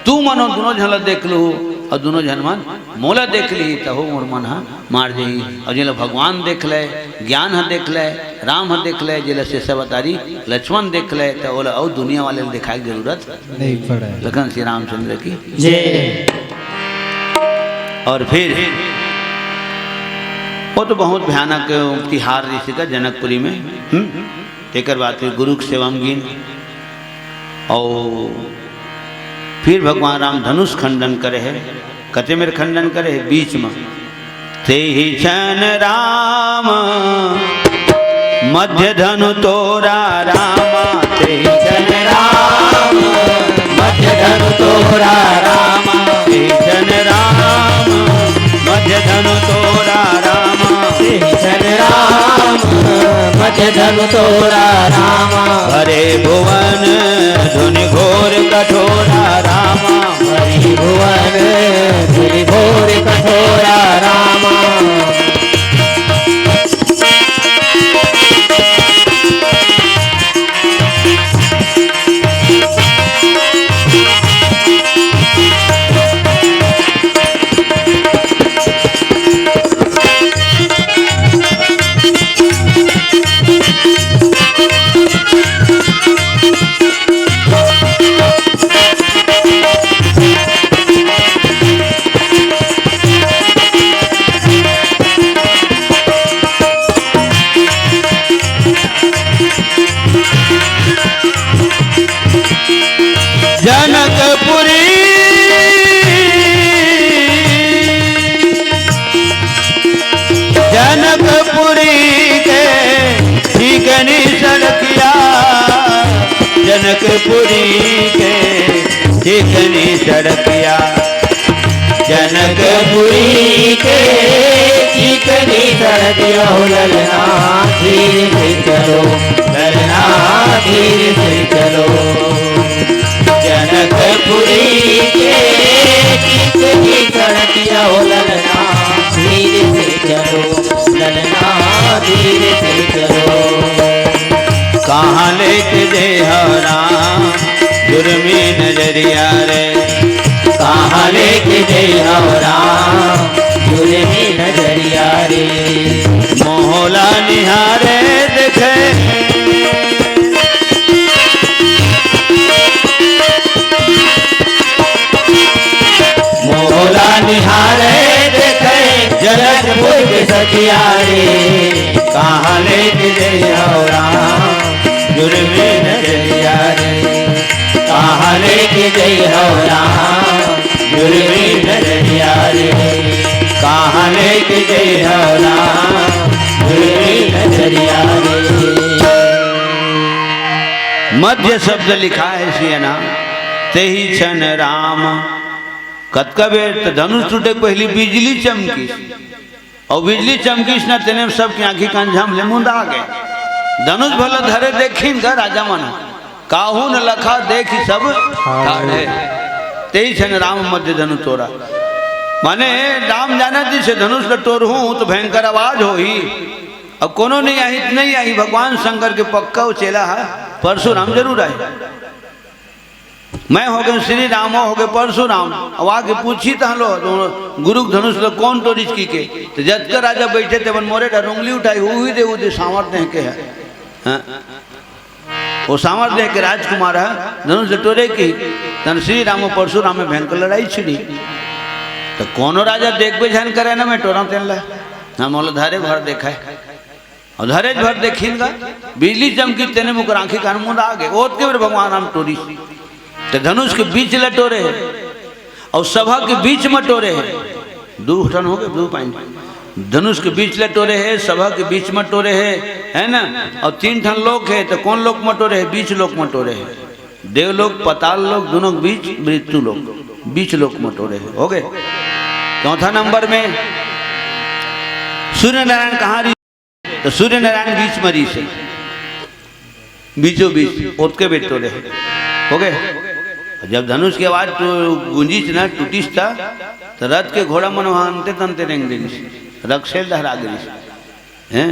तू मनो दोनों झलक देख लू और दोनों जनमान मोला देख ली तो हो मोर मन हाँ मार जाई और जिला भगवान देख ले ज्ञान हाँ देख ले राम हाँ देख ले जिला शेष अवतारी लक्ष्मण देख ले तो बोला और दुनिया वाले दिखाई जरूरत नहीं पड़े लखन श्री रामचंद्र की जय। और फिर वो तो बहुत भयानक तिहार ऋषि का जनकपुरी में एक बात फिर गुरु सेवम गिन और फिर भगवान राम धनुष खंडन करे है कते मेरे खंडन करे है बीच में ते ही क्षण राम मध्य धनु तोरा रामा ते ही क्षण राम मध्य धनु तोरा रामा ते ही क्षण राम मध्य धनु तोरा रामा ते ही क्षण राम मध्य धनु तोरा रामा हरे भुवन धुनि घोर कठोरा रामा हरि भुवन जनकपुरी के चिकनी सड़किया, जनकपुरी के चिकनी सड़किया हो ललना धीरे से चलो, ललना धीरे से चलो। जनकपुरी के चिकनी सड़किया हो ललना धीरे से चलो, ललना धीरे से चलो। कहाँ लेके दे राम जुर्मी नजरिया रे, कहाँ लेके दे राम जुर्मी नजरिया रे। मोहला निहारे देखे मोहला निहारे देखे जनकपुर के सखिया रे। कहाँ लेके दे राम जुर्मी नजरिया रे, कहाँ लेके गई हो राम जुर्मी नजरिया रे। कहाँ लेके दे राम जुर्मी नजरिया रे। मध्य शब्द लिखा है सियना ते ही क्षण राम कतकबेर तो धनुष टूटे पहली बिजली चमकी और बिजली चमकीस ना तेने सबकी आंखी का अंजाम ले मुंदा आ गए। धनुष भला धरे देखीन का राजा मना काहू न लखा देखी सब ठाड़े, ते ही क्षण राम मध्य धनुष तोड़ा। माने राम जाना जी से धनुष ल तोड़ हूं तो भयंकर आवाज हो ही। अब कोनो नहीं आई नहीं आई, भगवान शंकर के पक्का वो चेला है परशुराम जरूर आए। मैं हो गए श्री राम हो गए परशुराम। अब आगे पूछी तो लो गुरु धनुष लो कौन तोड़िस की के, तो जतकर राजा बैठे थे मोरे डर उंगली उठाई हुई दे उदे सामर्थ्य के है। हाँ? वो सामर्थ्य के राजकुमार है धनुष तोड़े की तन श्री राम और परशुराम में भयंकर लड़ाई छिड़ी। तो कोनो राजा देख बेझान करे ना मैं टोरा तेन ला हम बोलो धारे भर देखा है और धारे भर देखीगा बिजली चमकी तेने मुकर आंखी कान मुंदा आ गए। ओत के भगवान राम टोरी तो धनुष के बीच लटोरे है और सभा के बीच मटोरे है। 2 टन हो गए 2 पॉइंट। धनुष के बीच लटोरे है, सभा के बीच मटोरे है ना। और 3 टन लोग है तो कौन लोग मटोरे है? बीच लोग मटोरे है। देवलोक पताल लोग दोनों बीच, मृत्यु लोग बीच लोग मटोरे है। हो गए। चौथा नंबर में सूर्य नारायण कहाँ रही? तो सूर्य नारायण बीच मरी से बीचों बीच ओत के बेटोरे है। हो गए। जब धनुष की आवाज तो गुंजीच ना टूटिस था तो रथ के घोड़ा मनोहानते तनते रेंग देगी, रक्षेल डहरा गई हैं,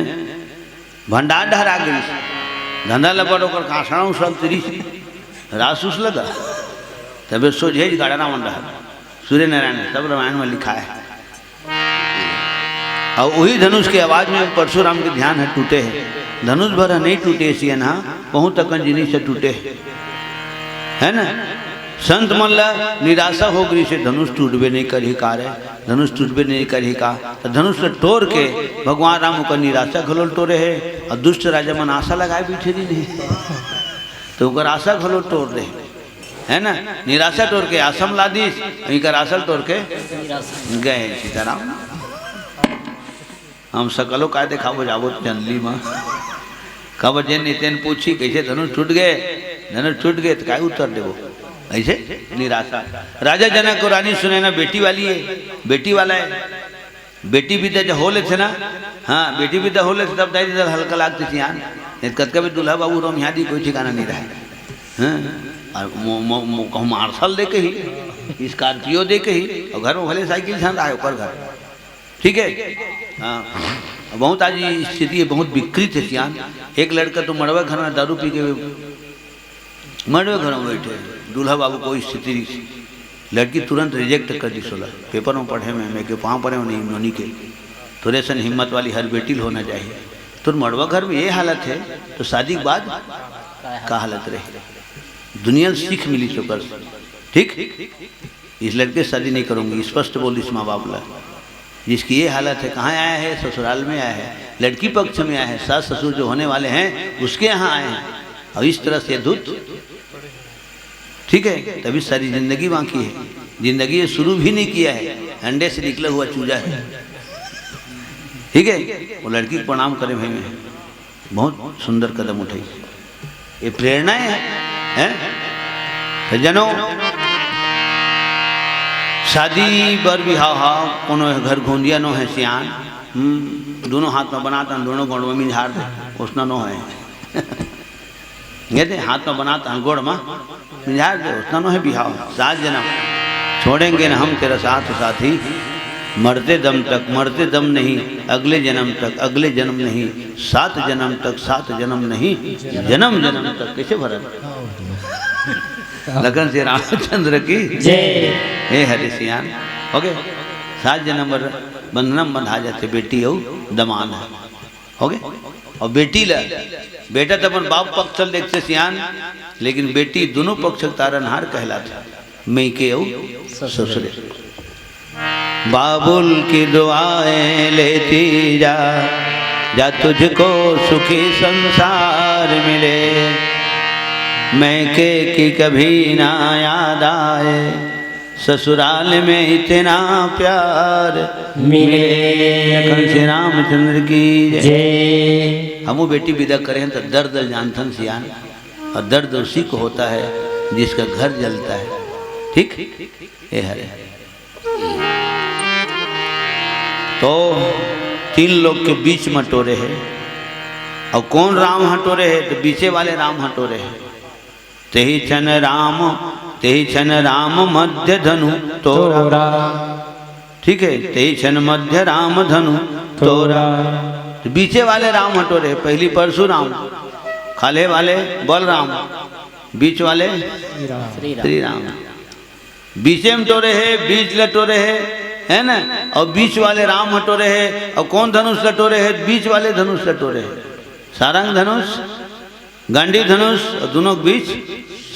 भंडार डहरा गई, धंधा लपट होकर कांसड़ा उसल तिरी रासूस लगा तब सोझे गाड़ा रावण रहा। सूर्य नारायण सब रामायण में लिखा है। और वही धनुष की आवाज में परशुराम के ध्यान है टूटे है। धनुष भर नहीं टूटे सियन बहु तक जिनी से टूटे है ना। संत मल्ला निराशा हो गई से धनुष टूटबे नहीं करी कार है, धनुष टूटबे नहीं करी का। तो धनुष से तोड़ के भगवान राम का निराशा घलोल तोड़े है और दुष्ट राजा मन आशा लगाए बैठे नहीं तो उनकर आशा घलोल तोड़ दे है ना। निराशा तोड़ के आसम ला दी, इनकर आशा तोड़ के गए सीताराम। हम सकलो का देखाबो जाबो चंदली माँ कब जे नितेन पूछी कैसे धनुष टूट गए, धनुष टूट गए तो क्या उत्तर देवो ऐसे निराशा। राजा जनक को रानी सुने ना बेटी वाली है, बेटी वाला है। बेटी विदा जब हो लेते ना, हाँ बेटी विदा हो लेते तब दाई हल्का लागते थी यान कतका भी दूल्हा बाबू रोम यहाँ दी कोई ठिकाना नहीं रहा है। कहूँ मार्शल दे के ही, स्कॉर्पियो दे के ही, और घर में भले साइकिल छान रहा है ऊपर घर। ठीक है। हाँ बहुत आज स्थिति बहुत विकृत है सियान। एक लड़का तो मड़वा घर में दारू पी के मड़वे घर में बैठे, दूल्हा बाबू कोई स्थिति लड़की तुरंत रिजेक्ट कर दी। 16 पेपर में पढ़े में के वहाँ पढ़े नहीं नोनी के थोड़े सन हिम्मत वाली हर बेटी होना चाहिए। तो मड़वा घर में ये हालत है तो शादी के बाद का हालत रहे। दुनिया सीख मिली चुकर ठीक इस लड़के से शादी नहीं करूँगी, स्पष्ट बोली इस माँ बाप ला। जिसकी ये हालत है कहाँ आया है? ससुराल में आया है, लड़की पक्ष में आया है, सास ससुर जो होने वाले हैं उसके यहाँ आए हैं। और इस तरह से धुत ठीक है। तभी सारी जिंदगी बाकी है, जिंदगी ये शुरू भी नहीं किया है, अंडे से निकला हुआ चूजा है। ठीक है। वो लड़की को प्रणाम करे भाई में बहुत सुंदर कदम उठाई। ये प्रेरणाएं है हैं? तो जनो शादी बर बिहाव कोनो घर घूंदिया नो है सियान, दोनों हाथ में बनाता दोनों गोड़ में मिझार दे उसना नो है ये हाथ में बनाता गोड़ में मिझार दे उसना नो है बिहाव। 7 जन्म छोड़ेंगे ना हम तेरा साथ साथी, मरते दम तक, मरते दम नहीं अगले जन्म तक, अगले जन्म नहीं 7 जन्म तक, 7 जन्म नहीं जन्म जन्म तक। कैसे भरत लखन से रामचंद्र की जय। हे हरि सियान। ओके 7 जन्म बंधनम बंधा जाते बेटी हो दमान है। ओके और बेटी ला बेटा तो अपन बाप पक्ष चल देखते सियान, लेकिन बेटी दोनों पक्ष तारनहार कहलाता। मैं के हो ससुरे बाबुल की दुआएं लेती जा, जा तुझको सुखी संसार मिले। मैं के की कभी ना याद आए, ससुराल में इतना प्यार मिले। लखन श्री रामचंद्र की जय। हमू बेटी विदा करें तो दर्द जानथन सियान, और दर्द उसी को होता है जिसका घर जलता है। ठीक ये हरे तो 3 लोग के बीच मटोरे है, और कौन राम हटोरे है? तो बीचे वाले राम हटोरे है। तेहि छन राम मध्य धनु तोरा। ठीक है, तेहि छन मध्य राम धनु तोरा। तो बीचे वाले राम हटोरे, पहली परशुराम, खाले वाले बलराम, बीच वाले श्री राम। बीचे में टोरे है, बीच लटोरे है ना, और बीच वाले राम हटोरे है। और कौन धनुष लटोरे है? बीच वाले धनुष लटोरे है। सारंग धनुष, गांडी धनुष, और दोनों के बीच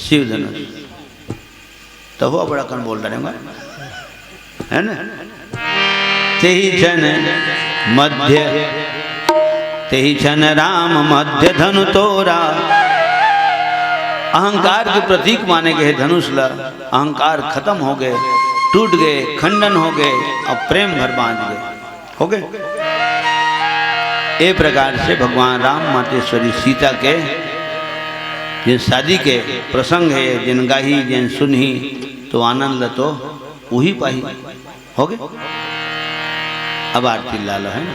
शिव धनुष। तो वो बड़ा कौन बोल रहे है ना। तेहि छन राम मध्य धनु तोरा। अहंकार के प्रतीक माने गए धनुष ला। अहंकार खत्म हो गए, टूट गए, खंडन हो गए, और प्रेम भर बांध गए। हो गए ए प्रकार से भगवान राम मातेश्वरी सीता के जिन शादी के प्रसंग है, जिन गाही जिन सुनही तो आनंद तो वही पाही। हो गए अब आरती लालो है ना।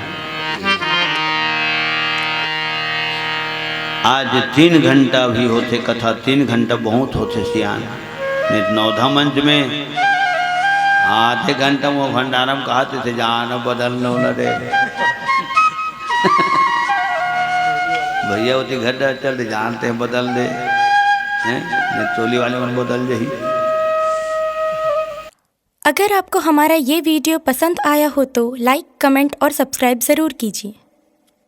आज 3 घंटा भी होते कथा, 3 घंटा बहुत होते सियान। नौधा मंच में आधे घंटा वो भंडारम कहते थे जान बदलने न रे भैया होती घर चल जानते हैं बदल दे हैं, टोली वाले मन बदल जाही। अगर आपको हमारा ये वीडियो पसंद आया हो तो लाइक, कमेंट और सब्सक्राइब ज़रूर कीजिए।